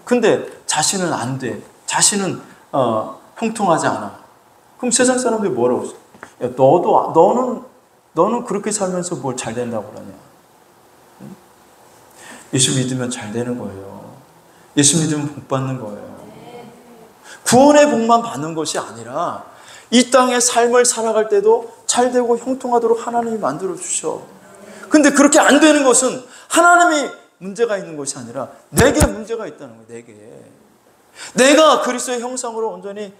근데 자신은 안 돼. 자신은 형통하지 않아. 그럼 세상 사람들이 뭐라고 해? 야, 너는 그렇게 살면서 뭘 잘 된다고 그러냐? 응? 예수 믿으면 잘 되는 거예요. 예수 믿으면 복 받는 거예요. 구원의 복만 받는 것이 아니라 이 땅의 삶을 살아갈 때도 잘 되고 형통하도록 하나님이 만들어 주셔. 근데 그렇게 안 되는 것은 하나님이 문제가 있는 것이 아니라 내게 문제가 있다는 거예요. 내게. 내가 그리스도의 형상으로 온전히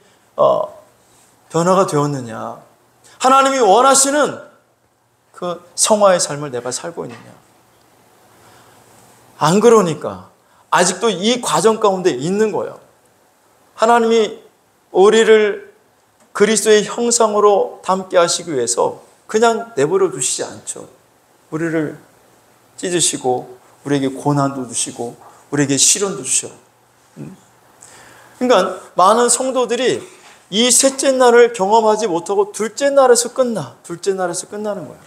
변화가 되었느냐. 하나님이 원하시는 그 성화의 삶을 내가 살고 있느냐. 안 그러니까 아직도 이 과정 가운데 있는 거예요. 하나님이 우리를 그리스도의 형상으로 닮게 하시기 위해서 그냥 내버려 두시지 않죠. 우리를 찢으시고 우리에게 고난도 주시고 우리에게 시련도 주셔. 그러니까 많은 성도들이 이 셋째 날을 경험하지 못하고 둘째 날에서 끝나는 거예요.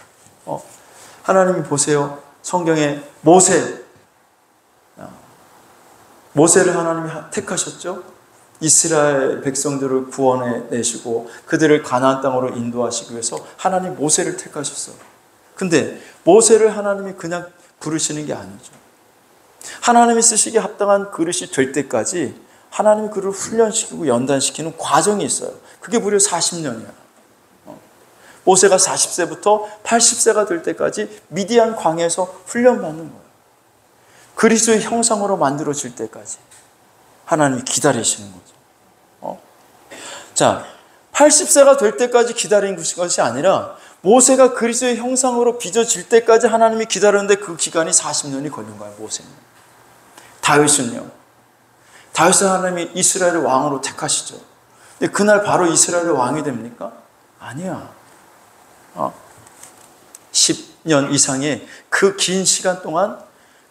하나님이 보세요. 성경에 모세를 하나님이 택하셨죠. 이스라엘 백성들을 구원해 내시고 그들을 가나안 땅으로 인도하시기 위해서 하나님 모세를 택하셨어요. 근데 모세를 하나님이 그냥 부르시는 게 아니죠. 하나님이 쓰시기에 합당한 그릇이 될 때까지 하나님이 그를 훈련시키고 연단시키는 과정이 있어요. 그게 무려 40년이야. 모세가 40세부터 80세가 될 때까지 미디안 광야에서 훈련받는 거예요. 그리스도의 형상으로 만들어질 때까지 하나님이 기다리시는 거죠. 자, 80세가 될 때까지 기다리는 것이 아니라 모세가 그리스도의 형상으로 빚어질 때까지 하나님이 기다렸는데 그 기간이 40년이 걸린 거예요. 모세는. 다윗은요. 다윗은 하나님이 이스라엘의 왕으로 택하시죠. 근데 그날 바로 이스라엘의 왕이 됩니까? 아니야. 10년 이상의 그 긴 시간 동안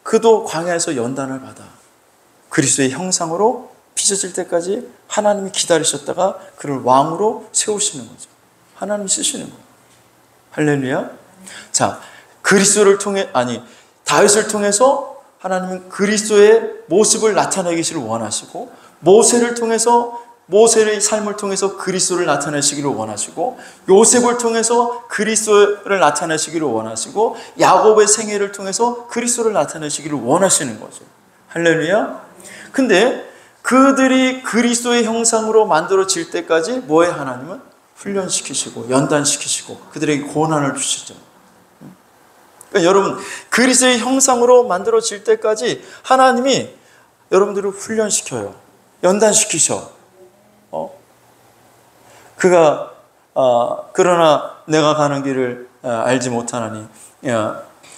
그도 광야에서 연단을 받아 그리스도의 형상으로 빚어질 때까지 하나님이 기다리셨다가 그를 왕으로 세우시는 거죠. 하나님이 쓰시는 거예요. 할렐루야. 자, 다윗을 통해서 하나님은 그리스도의 모습을 나타내기를 원하시고 모세의 삶을 통해서 그리스도를 나타내시기를 원하시고 요셉을 통해서 그리스도를 나타내시기를 원하시고 야곱의 생애를 통해서 그리스도를 나타내시기를 원하시는 거죠. 할렐루야. 근데 그들이 그리스도의 형상으로 만들어질 때까지 뭐에 하나님은 훈련시키시고 연단시키시고 그들에게 고난을 주시죠. 그러니까 여러분 그리스도의 형상으로 만들어질 때까지 하나님이 여러분들을 훈련시켜요. 연단시키셔. 그러나 내가 가는 길을 알지 못하나니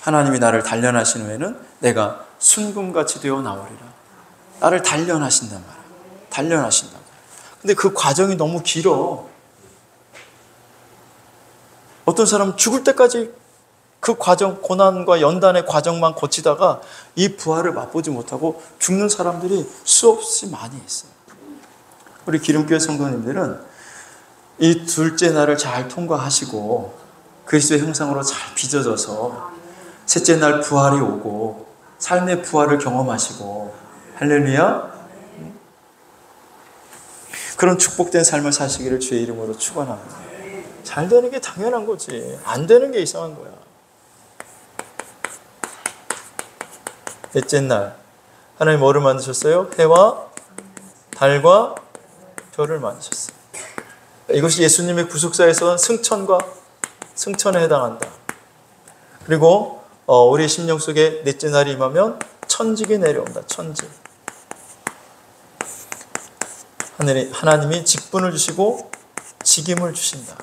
하나님이 나를 단련하신 후에는 내가 순금같이 되어 나오리라. 나를 단련하신단 말이야. 근데 그 과정이 너무 길어. 어떤 사람은 죽을 때까지 그 과정, 고난과 연단의 과정만 거치다가 이 부활을 맛보지 못하고 죽는 사람들이 수없이 많이 있어요. 우리 기름교회 성도님들은 이 둘째 날을 잘 통과하시고 그리스도의 형상으로 잘 빚어져서 셋째 날 부활이 오고 삶의 부활을 경험하시고 할렐루야. 그런 축복된 삶을 사시기를 주의 이름으로 축원합니다. 잘 되는 게 당연한 거지. 안 되는 게 이상한 거야. 넷째 날 하나님 뭐를 만드셨어요? 해와 달과 별을 만드셨어요. 이것이 예수님의 구속사에서 승천에 해당한다. 그리고 우리의 심령 속에 넷째 날이 임하면 천직이 내려온다. 천직. 하나님이 직분을 주시고 직임을 주신다.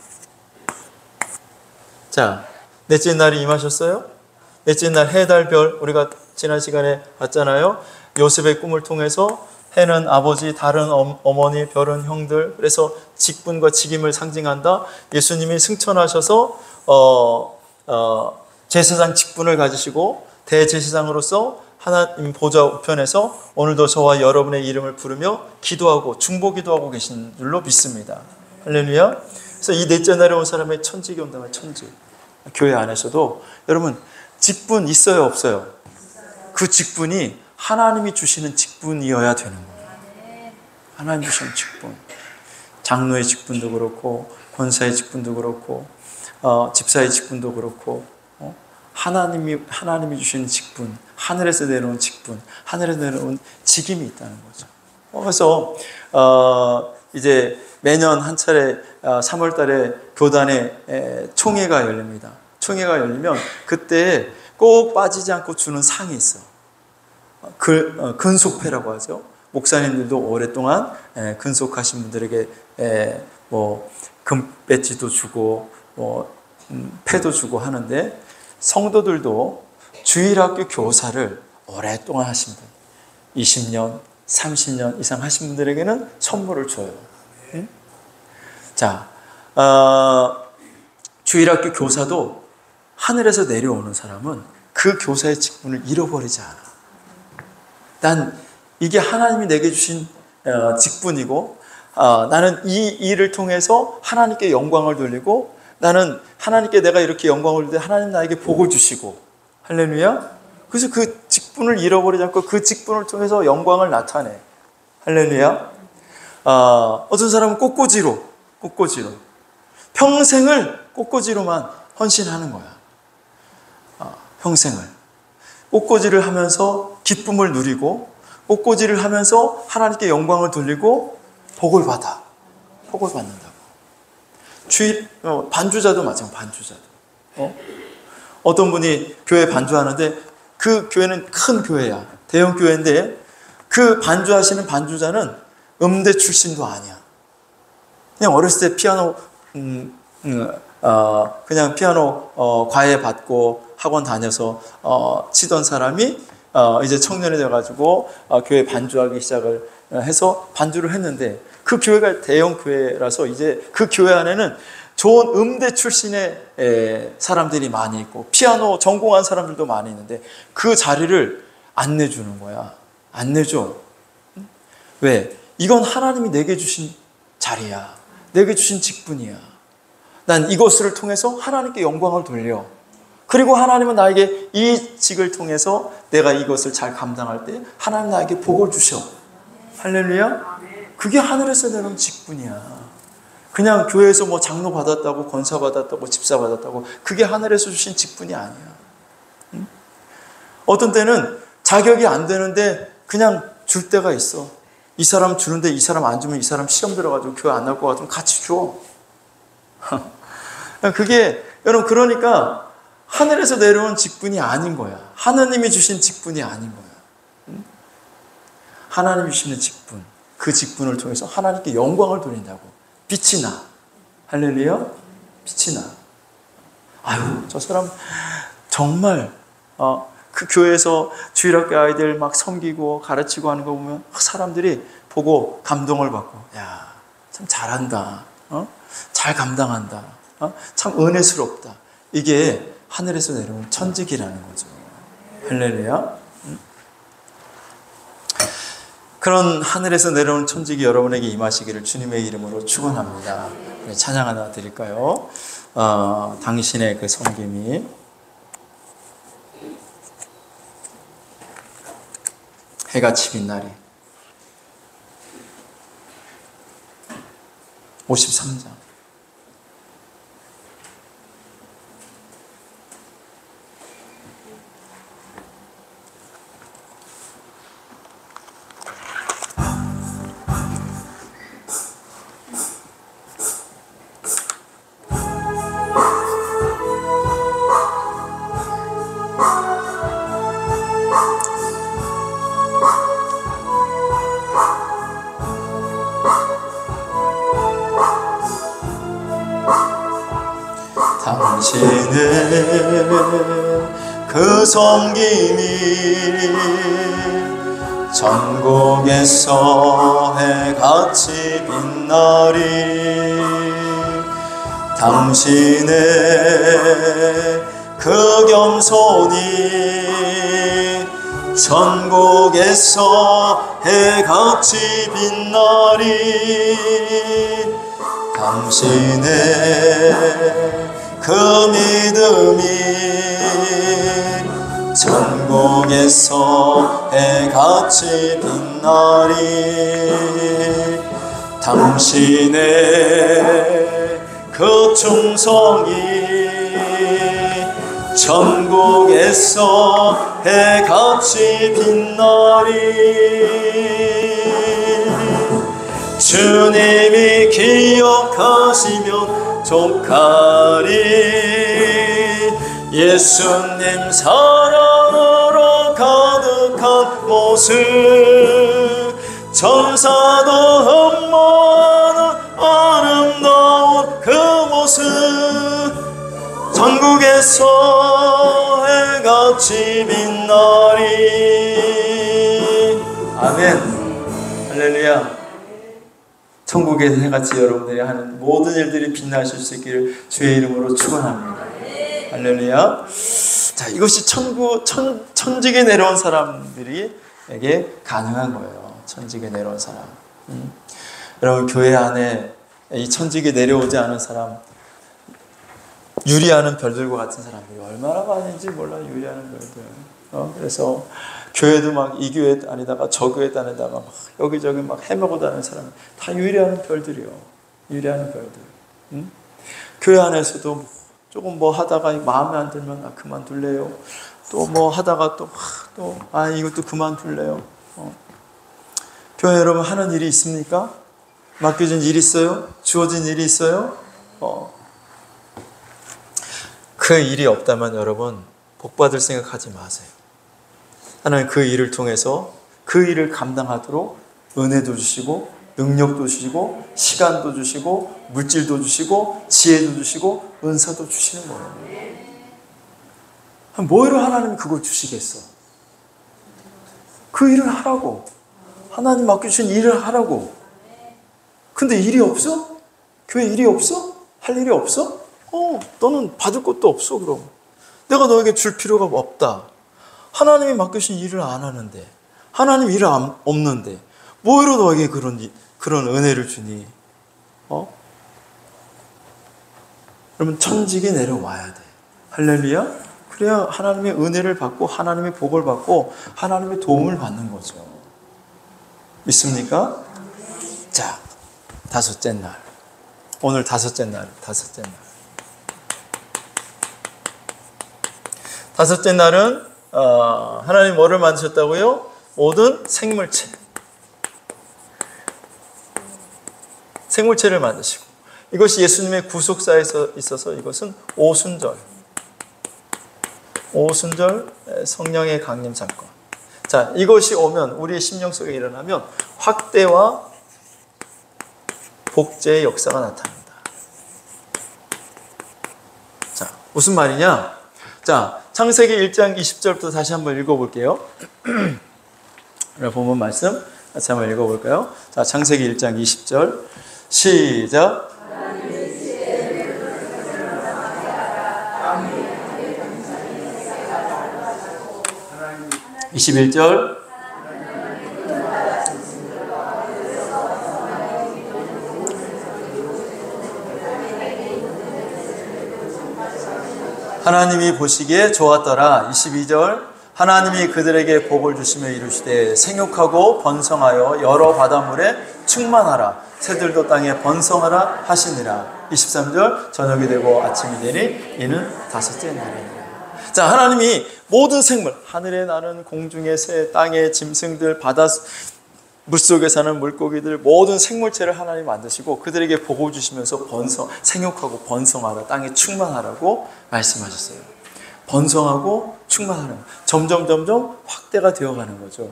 자, 넷째 날이 임하셨어요? 넷째 날 해, 달, 별 우리가 지난 시간에 봤잖아요. 요셉의 꿈을 통해서 해는 아버지, 달은 어머니, 별은 형들. 그래서 직분과 직임을 상징한다. 예수님이 승천하셔서 제사장 직분을 가지시고 대제사장으로서 하나님 보좌 우편에서 오늘도 저와 여러분의 이름을 부르며 기도하고 중보기도하고 계신 줄로 믿습니다. 할렐루야. 그래서 이 넷째 날에 온 사람의 천직이 온다면 천직. 교회 안에서도 여러분 직분 있어요, 없어요? 그 직분이 하나님이 주시는 직분이어야 되는 거예요. 하나님 주시는 직분. 장로의 직분도 그렇고 권사의 직분도 그렇고 집사의 직분도 그렇고 하나님이 주시는 직분, 하늘에서 내려온 직분, 하늘에서 내려온 직임이 있다는 거죠. 그래서 이제 매년 한 차례 3월 달에 교단에 총회가 열립니다. 총회가 열리면 그때 꼭 빠지지 않고 주는 상이 있어. 근속회라고 하죠. 목사님들도 오랫동안 근속하신 분들에게 뭐 금배지도 주고 뭐 패도 주고 하는데, 성도들도 주일학교 교사를 오랫동안 하신 분, 20년, 30년 이상 하신 분들에게는 선물을 줘요. 자, 주일학교 교사도 하늘에서 내려오는 사람은 그 교사의 직분을 잃어버리지 않아. 난 이게 하나님이 내게 주신 직분이고, 나는 이 일을 통해서 하나님께 영광을 돌리고, 나는 하나님께 내가 이렇게 영광을 돌릴 때 하나님 나에게 복을 주시고, 할렐루야. 그래서 그 직분을 잃어버리지 않고 그 직분을 통해서 영광을 나타내. 할렐루야. 어떤 사람은 꽃꽂이로 평생을 꽃꽂이로만 헌신하는 거야. 평생을 꽃꽂이를 하면서 기쁨을 누리고, 꽃꽂이를 하면서 하나님께 영광을 돌리고 복을 받는다고. 반주자도 마찬가지. 반주자도 어떤 분이 교회 반주하는데, 그 교회는 큰 교회야, 대형 교회인데, 그 반주하시는 반주자는 음대 출신도 아니야. 그냥 어렸을 때 피아노 그냥 피아노 과외 받고 학원 다녀서 치던 사람이 이제 청년이 돼가지고 교회 반주하기 시작을 해서 반주를 했는데, 그 교회가 대형 교회라서 이제 그 교회 안에는 좋은 음대 출신의 사람들이 많이 있고 피아노 전공한 사람들도 많이 있는데, 그 자리를 안 내주는 거야. 안 내줘. 왜? 이건 하나님이 내게 주신 자리야. 내게 주신 직분이야. 난 이것을 통해서 하나님께 영광을 돌려. 그리고 하나님은 나에게 이 직을 통해서 내가 이것을 잘 감당할 때 하나님 나에게 복을 주셔. 할렐루야. 그게 하늘에서 내려온 직분이야. 그냥 교회에서 뭐 장로 받았다고, 권사 받았다고, 집사 받았다고, 그게 하늘에서 주신 직분이 아니야. 어떤 때는 자격이 안 되는데 그냥 줄 때가 있어. 이 사람 주는데 이 사람 안 주면 이 사람 시험 들어가지고 교회 안 나올 것 같으면 같이 줘. 그게 여러분, 그러니까 하늘에서 내려온 직분이 아닌 거야. 하나님이 주신 직분이 아닌 거야. 하나님이 주시는 직분, 그 직분을 통해서 하나님께 영광을 돌린다고. 빛이 나. 할렐루야. 빛이 나. 아유, 저 사람 정말 그 교회에서 주일학교 아이들 막 섬기고 가르치고 하는 거 보면 사람들이 보고 감동을 받고, 야, 참 잘한다. 잘 감당한다. 참 은혜스럽다. 이게 하늘에서 내려온 천직이라는 거죠. 할렐루야. 그런 하늘에서 내려온 천직이 여러분에게 임하시기를 주님의 이름으로 축원합니다. 찬양 하나 드릴까요? 당신의 그 섬김이. 해같이 빛나리. 53장. 당신의 그 섬김이 전국에서 해같이 빛나리. 당신의 그 겸손이 전국에서 해같이 빛나리. 당신의 그 믿음이 천국에서 해같이 빛나리. 당신의 그 충성이 천국에서 해같이 빛나리. 주님이 기억하시면 족하리. 예수님 사랑으로 가득한 모습, 천사도 흠모하는 아름다운 그 모습, 천국에서 해같이 빛나리. 아멘. 할렐루야. 천국에서 해같이 여러분들이 하는 모든 일들이 빛나실 수 있기를 주의 이름으로 축원합니다. 할렐루야. 자, 이것이 천직에 내려온 사람들에게 가능한 거예요. 천직에 내려온 사람. 여러분, 교회 안에 이 천직에 내려오지 않은 사람, 유리하는 별들과 같은 사람들이 얼마나 많은지 몰라. 유리하는 별들. 그래서 교회도 막 이 교회 다니다가 저 교회 다니다가 막 여기저기 막 헤매고 다니는 사람, 다 유리하는 별들이요. 유리하는 별들. 교회 안에서도 조금 뭐 하다가 마음에 안 들면 그만둘래요. 또 뭐 하다가 또 이것도 그만둘래요. 교회 여러분, 하는 일이 있습니까? 맡겨진 일이 있어요? 주어진 일이 있어요? 그 일이 없다면 여러분, 복받을 생각하지 마세요. 하나님 그 일을 통해서 그 일을 감당하도록 은혜도 주시고 능력도 주시고 시간도 주시고 물질도 주시고 지혜도 주시고 은사도 주시는 거예요. 뭐로 하나님이 그걸 주시겠어? 그 일을 하라고. 하나님 맡겨주신 일을 하라고. 근데 일이 없어? 교회 일이 없어? 할 일이 없어? 너는 받을 것도 없어. 그럼 내가 너에게 줄 필요가 없다. 하나님이 맡겨주신 일을 안 하는데, 하나님 일을 없는데 뭐로 너에게 그런 은혜를 주니? 여러분, 천직에 내려와야 돼. 할렐루야. 그래야 하나님의 은혜를 받고 하나님의 복을 받고 하나님의 도움을 받는 거죠. 믿습니까? 자, 다섯째 날. 오늘 다섯째 날. 다섯째 날은 하나님 뭐를 만드셨다고요? 모든 생물체를 만드시고, 이것이 예수님의 구속사에 있어서 이것은 오순절 성령의 강림 사건. 자, 이것이 오면, 우리의 심령 속에 일어나면 확대와 복제의 역사가 나타납니다. 자, 무슨 말이냐? 자, 창세기 1장 20절부터 다시 한번 읽어볼게요. 본문 말씀 같이 한번 읽어볼까요? 자, 창세기 1장 20절 시작. 21절 하나님이 보시기에 좋았더라. 22절 하나님이 그들에게 복을 주시며 이르시되 생육하고 번성하여 여러 바닷물에 충만하라. 새들도 땅에 번성하라 하시니라. 23절 저녁이 되고 아침이 되니 이는 다섯째 날이니라. 자, 하나님이 모든 생물, 하늘에 나는 공중의 새, 땅의 짐승들, 바다 물속에 사는 물고기들, 모든 생물체를 하나님 만드시고 그들에게 복을 주시면서 생육하고 번성하라, 땅에 충만하라고 말씀하셨어요. 번성하고 충만하는, 점점 확대가 되어가는 거죠.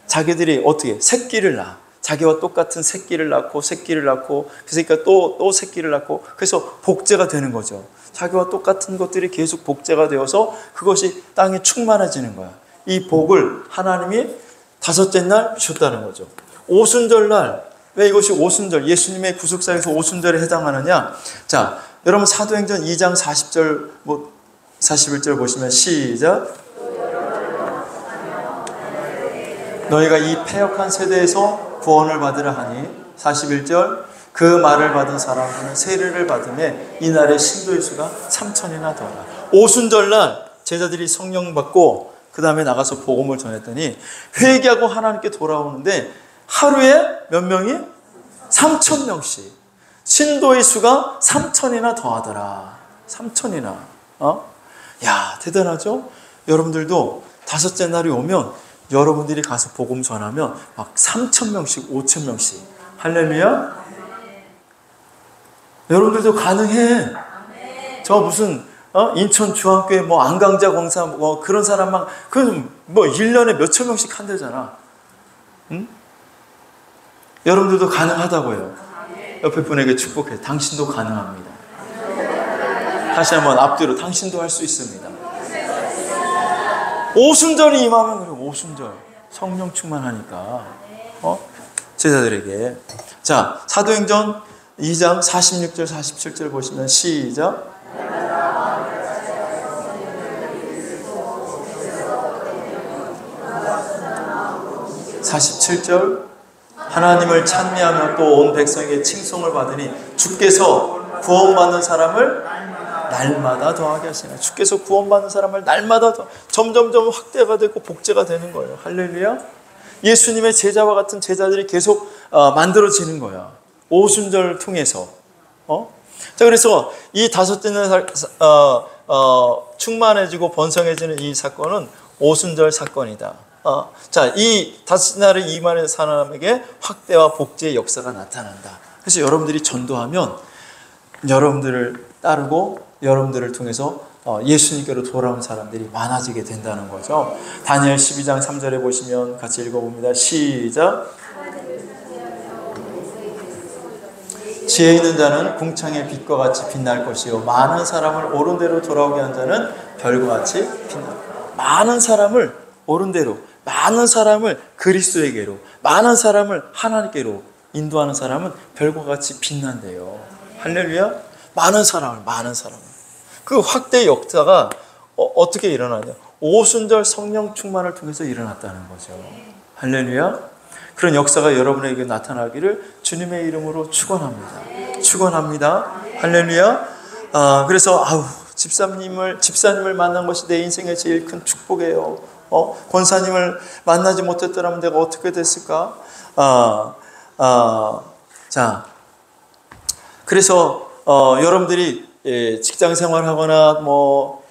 자기들이 어떻게 새끼를 낳아, 자기와 똑같은 새끼를 낳고 그러니까 또 새끼를 낳고, 그래서 복제가 되는 거죠. 자기와 똑같은 것들이 계속 복제가 되어서 그것이 땅에 충만해지는 거야. 이 복을 하나님이 다섯째 날 주셨다는 거죠. 오순절날, 왜 이것이 오순절, 예수님의 구속사에서 오순절에 해당하느냐? 자, 여러분 사도행전 2장 40절 41절 보시면 시작. 너희가 이 패역한 세대에서 구원을 받으라 하니, 41절 그 말을 받은 사람들은 세례를 받음에 이날의 신도의 수가 3,000이나 더라. 오순절날 제자들이 성령 받고 그 다음에 나가서 복음을 전했더니 회개하고 하나님께 돌아오는데 하루에 몇 명이? 3,000명씩. 신도의 수가 3,000이나 더하더라. 3,000이나. 야, 대단하죠? 여러분들도 다섯째 날이 오면 여러분들이 가서 복음 전하면 막 3,000명씩, 5,000명씩. 할렐루야? 여러분들도 가능해. 저 무슨 인천 중앙교회 뭐 안강자 공사 뭐 그런 사람만 그럼 뭐 1년에 몇천 명씩 한대잖아. 응? 여러분들도 가능하다고요. 옆에 분에게 축복해. 당신도 가능합니다. 다시 한번 앞뒤로 당신도 할 수 있습니다. 오순절이 임하면 그래. 오순절 성령 충만하니까 제자들에게. 자, 사도행전 2장 46절 47절 보시면 시작. 47절 하나님을 찬미하며 또 온 백성에게 칭송을 받으니 주께서 구원받는 사람을 날마다 더하게 하시네. 주께서 구원받는 사람을 날마다 더 점점점 확대가 되고 복제가 되는 거예요. 할렐루야. 예수님의 제자와 같은 제자들이 계속 만들어지는 거야. 오순절 통해서. 자, 그래서 이 다섯째 날 충만해지고 번성해지는 이 사건은 오순절 사건이다. 자, 이 다섯째 날의 임하는 사람에게 확대와 복제의 역사가 나타난다. 그래서 여러분들이 전도하면 여러분들을 따르고 여러분들을 통해서 예수님께로 돌아온 사람들이 많아지게 된다는 거죠. 다니엘 12장 3절에 보시면 같이 읽어봅니다. 시작. 지혜 있는 자는 궁창의 빛과 같이 빛날 것이요 많은 사람을 옳은 대로 돌아오게 한 자는 별과 같이 빛날. 많은 사람을 옳은 대로, 많은 사람을 그리스도에게로, 많은 사람을 하나님께로 인도하는 사람은 별과 같이 빛난대요. 할렐루야. 많은 사람을. 그 확대 역사가 어떻게 일어나냐? 오순절 성령 충만을 통해서 일어났다는 거죠. 할렐루야. 그런 역사가 여러분에게 나타나기를 주님의 이름으로 축원합니다. 할렐루야. 그래서 집사님을 만난 것이 내 인생의 제일 큰 축복이에요. 권사님을 만나지 못했더라면 내가 어떻게 됐을까? 자, 그래서 여러분들이 직장 생활하거나 뭐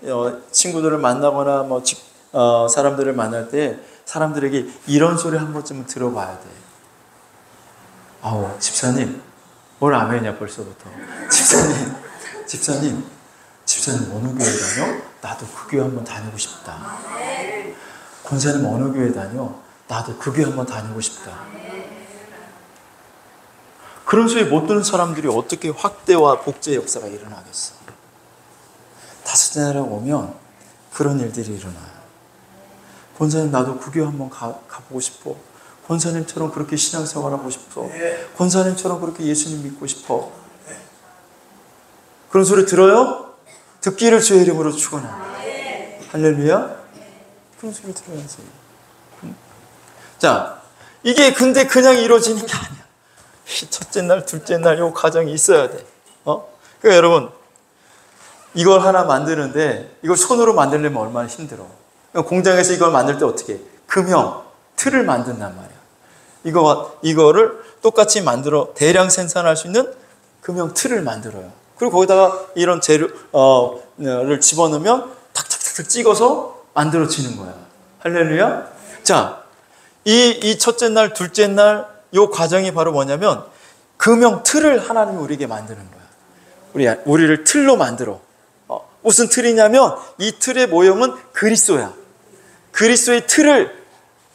친구들을 만나거나 뭐 사람들을 만날 때 사람들에게 이런 소리 한 번쯤은 들어봐야 돼. 아우, 집사님, 뭘 아멘이야 벌써부터. 집사님 어느 교회 다녀? 나도 그 교회 한번 다니고 싶다. 권사님 어느 교회 다녀? 나도 그 교회 한번 다니고 싶다. 그런 소리 못 듣는 사람들이 어떻게 확대와 복제의 역사가 일어나겠어? 다섯째 날에 오면 그런 일들이 일어나요. 권사님 나도 그 교회 한번 가보고 싶어. 권사님처럼 그렇게 신앙생활하고 싶어. 권사님처럼 그렇게 예수님 믿고 싶어. 그런 소리 들어요? 듣기를 주의 이름으로 축원합니다. 할렐루야. 그런 소리 들어야지. 자, 이게 근데 그냥 이루어지는 게 아니야. 첫째 날, 둘째 날 이 과정이 있어야 돼. 그러니까 여러분 이걸 하나 만드는데 이걸 손으로 만들려면 얼마나 힘들어. 공장에서 이걸 만들 때 어떻게 해? 금형, 틀을 만든단 말이야. 이거를 똑같이 만들어 대량 생산할 수 있는 금형 틀을 만들어요. 그리고 거기다가 이런 재료를 집어넣으면 탁탁탁 찍어서 만들어지는 거야. 할렐루야. 자, 이 첫째 날, 둘째 날 이 과정이 바로 뭐냐면 금형 틀을 하나님이 우리에게 만드는 거야. 우리를 틀로 만들어. 무슨 틀이냐면 이 틀의 모형은 그리스도야. 그리스도의 틀을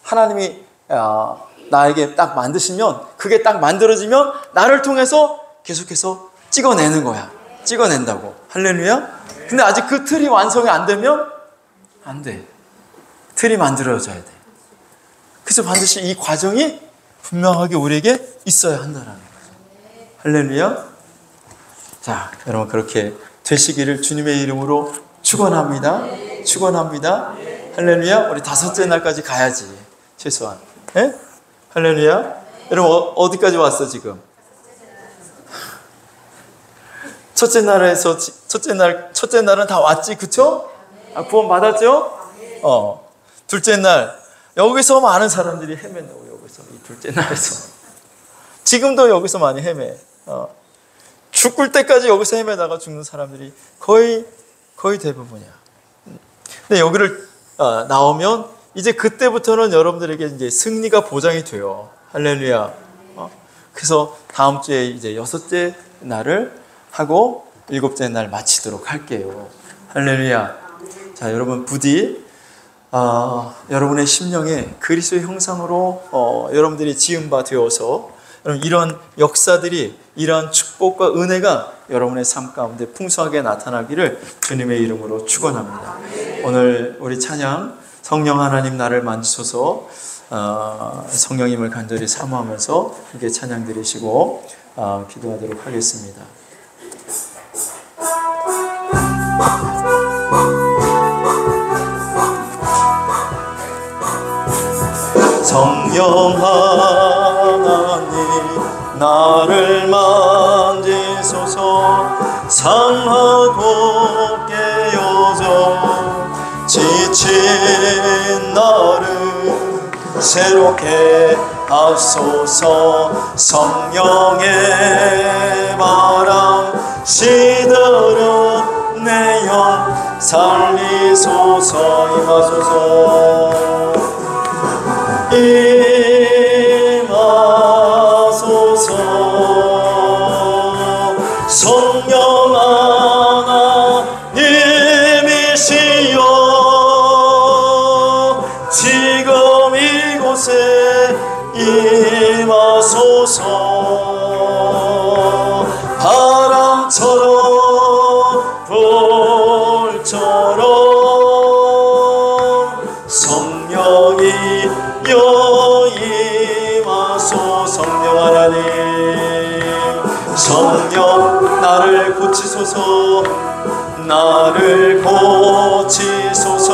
하나님이 나에게 딱 만드시면 그게 딱 만들어지면 나를 통해서 계속해서 찍어내는 거야. 찍어낸다고. 할렐루야. 근데 아직 그 틀이 완성이 안 되면 안 돼. 틀이 만들어져야 돼. 그래서 반드시 이 과정이 분명하게 우리에게 있어야 한다는 거죠. 할렐루야. 자, 여러분 그렇게 되시기를 주님의 이름으로 축원합니다. 할렐루야. 우리 다섯째 날까지 가야지. 최소한. 예? 할렐루야. 여러분 어디까지 왔어 지금? 첫째 날은 다 왔지, 그쵸? 구원 받았죠? 둘째 날 여기서 많은 사람들이 헤맨다고. 여기서 이 둘째 날에서 지금도 여기서 많이 헤매. 죽을 때까지 여기서 헤매다가 죽는 사람들이 거의 대부분이야. 근데 여기를 나오면 이제 그때부터는 여러분들에게 이제 승리가 보장이 돼요. 할렐루야. 그래서 다음 주에 이제 6째 날을 하고 7째 날 마치도록 할게요. 할렐루야. 자, 여러분 부디 여러분의 심령에 그리스도의 형상으로 여러분들이 지은 바 되어서 이런 역사들이, 이런 축복과 은혜가 여러분의 삶 가운데 풍성하게 나타나기를 주님의 이름으로 축원합니다. 오늘 우리 찬양 성령 하나님 나를 만지소서, 성령님을 간절히 사모하면서 이렇게 찬양 드리시고 기도하도록 하겠습니다. 성령 하나님 나를 만지소서, 상하고 깨어져 지친 나를 새롭게 하소서. 성령의 바람 시들어 내 영 살리소서. 임하소서. 임하소서. 성령 하나님이시여 지금 이곳에 임하소서. 바람처럼 불처럼 성령이 임하소. 성령 하나님, 성령 나를 고치소서. 나를 고치소서.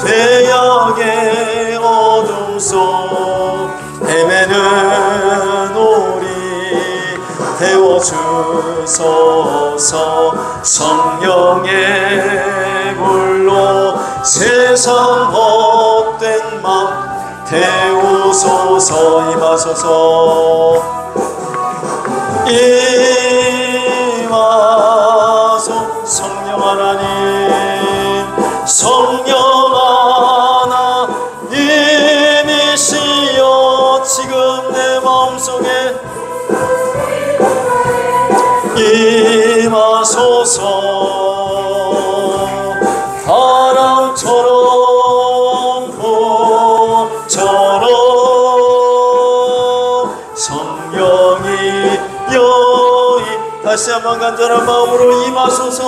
죄악의 어둠 속 헤매는 우리 태워주소서. 성령의 불로 세상 헛된 맘 태우소서. 임하소서. 임하소. 성령 하나님, 성령 하나님이시여 지금 내 마음속에 임하소서. 바람처럼 불처럼 성령이 다시 한번 간절한 마음으로 임하소서.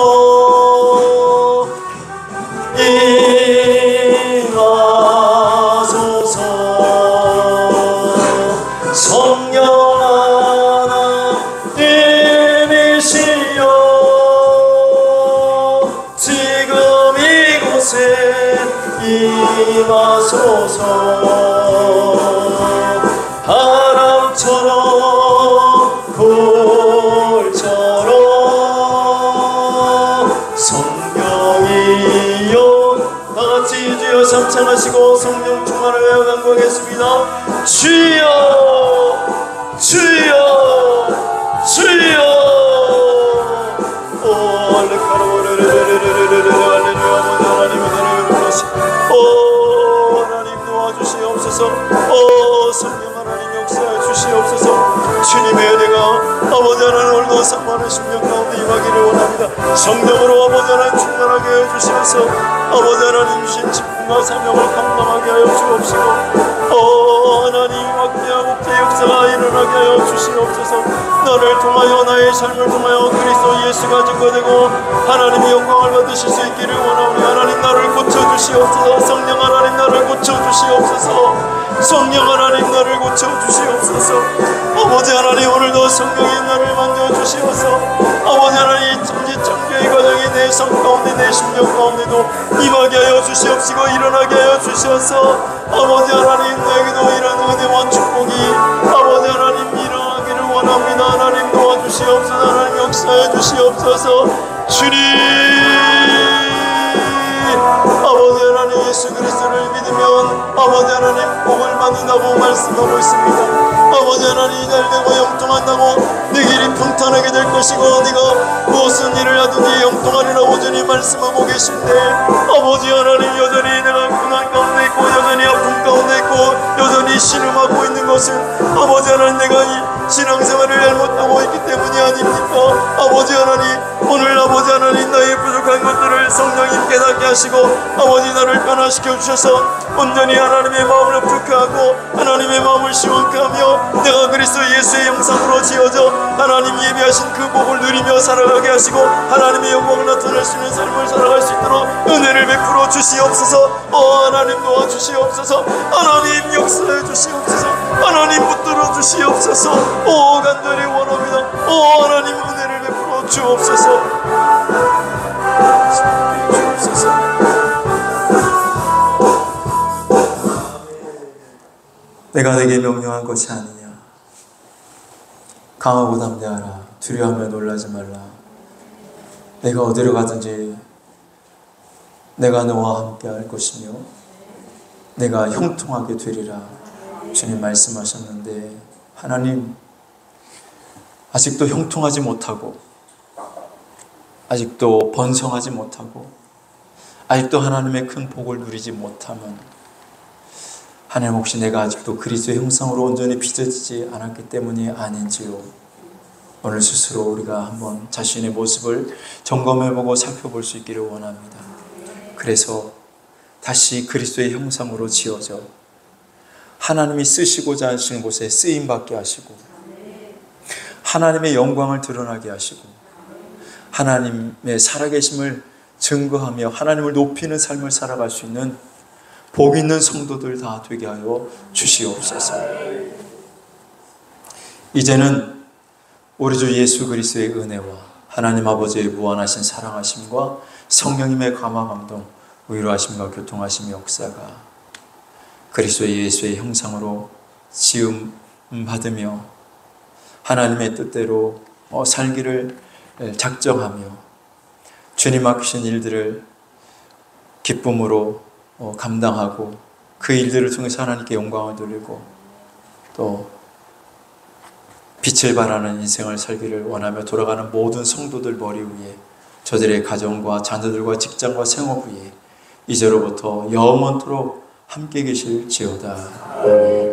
임하소서. 성령 하나님이시여 지금 이곳에 임하소서. 바람처럼 불처럼 성령이여. 다같이 주여 삼창하시고 성령 충만을 외워 간구하겠습니다. 주여 주여 주여. 오 하나님 도와주시옵소서. 성령 하나님 역사해 주시옵소서. 주님의 은혜가 아버지 하나님 오늘도 상만한 심령 가운데 임하기를 원합니다. 성령으로 아버지 하나님 충만하게 하여 주시면서 아버지 하나님 주신 직분과 사명을 감당하게 하여 주옵시고 하나님 확대하고 역사가 일어나게 하여 주시옵소서. 나를 통하여 나의 삶을 통하여 그리스도 예수가 증거되고 하나님의 영광을 받으실 수 있기를 원하오니 하나님 나를 고쳐주시옵소서. 성령 하나님 나를 고쳐주시옵소서. 성령 하나님 나를 고쳐주시옵소서. 아버지 하나님 오늘도 성령의 나를 만져주시옵소서. 아버지 하나님 천지창조의 과정이 내 삶 가운데 내 심령 가운데도 임하게 하여 주시옵시고 일어나게 하여 주시옵소서. 아버지 하나님 내게도 이런 은혜와 축복이 아버지 하나님 일어나기를 원합니다. 하나님 도와주시옵소서. 하나님 역사해 주시옵소서. 달라고 말씀하고 있습니다. 아버지 하나님, 잘 되고 형통한다고 내 길이 평탄하게 될 것이고 네가 무슨 일을 하든지 형통하리라고 주님 말씀하고 계신데, 아버지 하나님, 여전히 내가 고난 가운데 있고 여전히 아픔 가운데 있고 여전히 신음하고 있는 것은 아버지 하나님, 내가 이 신앙생활을 잘못하고 있기 때문이 아닙니까? 아버지 하나님, 오늘 아버지 하나님, 나의 부족한 것들을 성령님 깨닫게 하시고 아버지 나를 변화시켜 주셔서 온전히 하나님의 마음을 흡족해 하고 하나님의 마음을 시원케 하며 내가 그리스도 예수의 형상으로 지어져 하나님 예비하신 그 복을 누리며 살아가게 하시고 하나님의 영광을 나타낼 수 있는 삶을 살아갈 수 있도록 은혜를 베풀어 주시옵소서. 하나님 도와주시옵소서. 하나님 역사해 주시옵소서. 하나님 붙들어 주시옵소서. 간절히 원합니다. 하나님 은혜를 베풀어 주옵소서. 내가 내게 명령한 것이 아니냐. 강하고 담대하라. 두려워하며 놀라지 말라. 내가 어디로 가든지 내가 너와 함께 할 것이며 내가 형통하게 되리라. 주님 말씀하셨는데, 하나님, 아직도 형통하지 못하고 아직도 번성하지 못하고 아직도 하나님의 큰 복을 누리지 못하면 하나님, 혹시 내가 아직도 그리스도의 형상으로 온전히 빚어지지 않았기 때문이 아닌지요. 오늘 스스로 우리가 한번 자신의 모습을 점검해보고 살펴볼 수 있기를 원합니다. 그래서 다시 그리스도의 형상으로 지어져 하나님이 쓰시고자 하시는 곳에 쓰임받게 하시고 하나님의 영광을 드러나게 하시고 하나님의 살아계심을 증거하며 하나님을 높이는 삶을 살아갈 수 있는 복 있는 성도들 다 되게 하여 주시옵소서. 이제는 우리 주 예수 그리스도의 은혜와 하나님 아버지의 무한하신 사랑하심과 성령님의 감화감동, 위로하심과 교통하심의 역사가 그리스도 예수의 형상으로 지음 받으며 하나님의 뜻대로 살기를 작정하며 주님 맡기신 일들을 기쁨으로 감당하고 그 일들을 통해서 하나님께 영광을 돌리고 또 빛을 발하는 인생을 살기를 원하며 돌아가는 모든 성도들 머리 위에, 저들의 가정과 자녀들과 직장과 생업 위에 이제로부터 영원토록 함께 계실지어다. 아멘.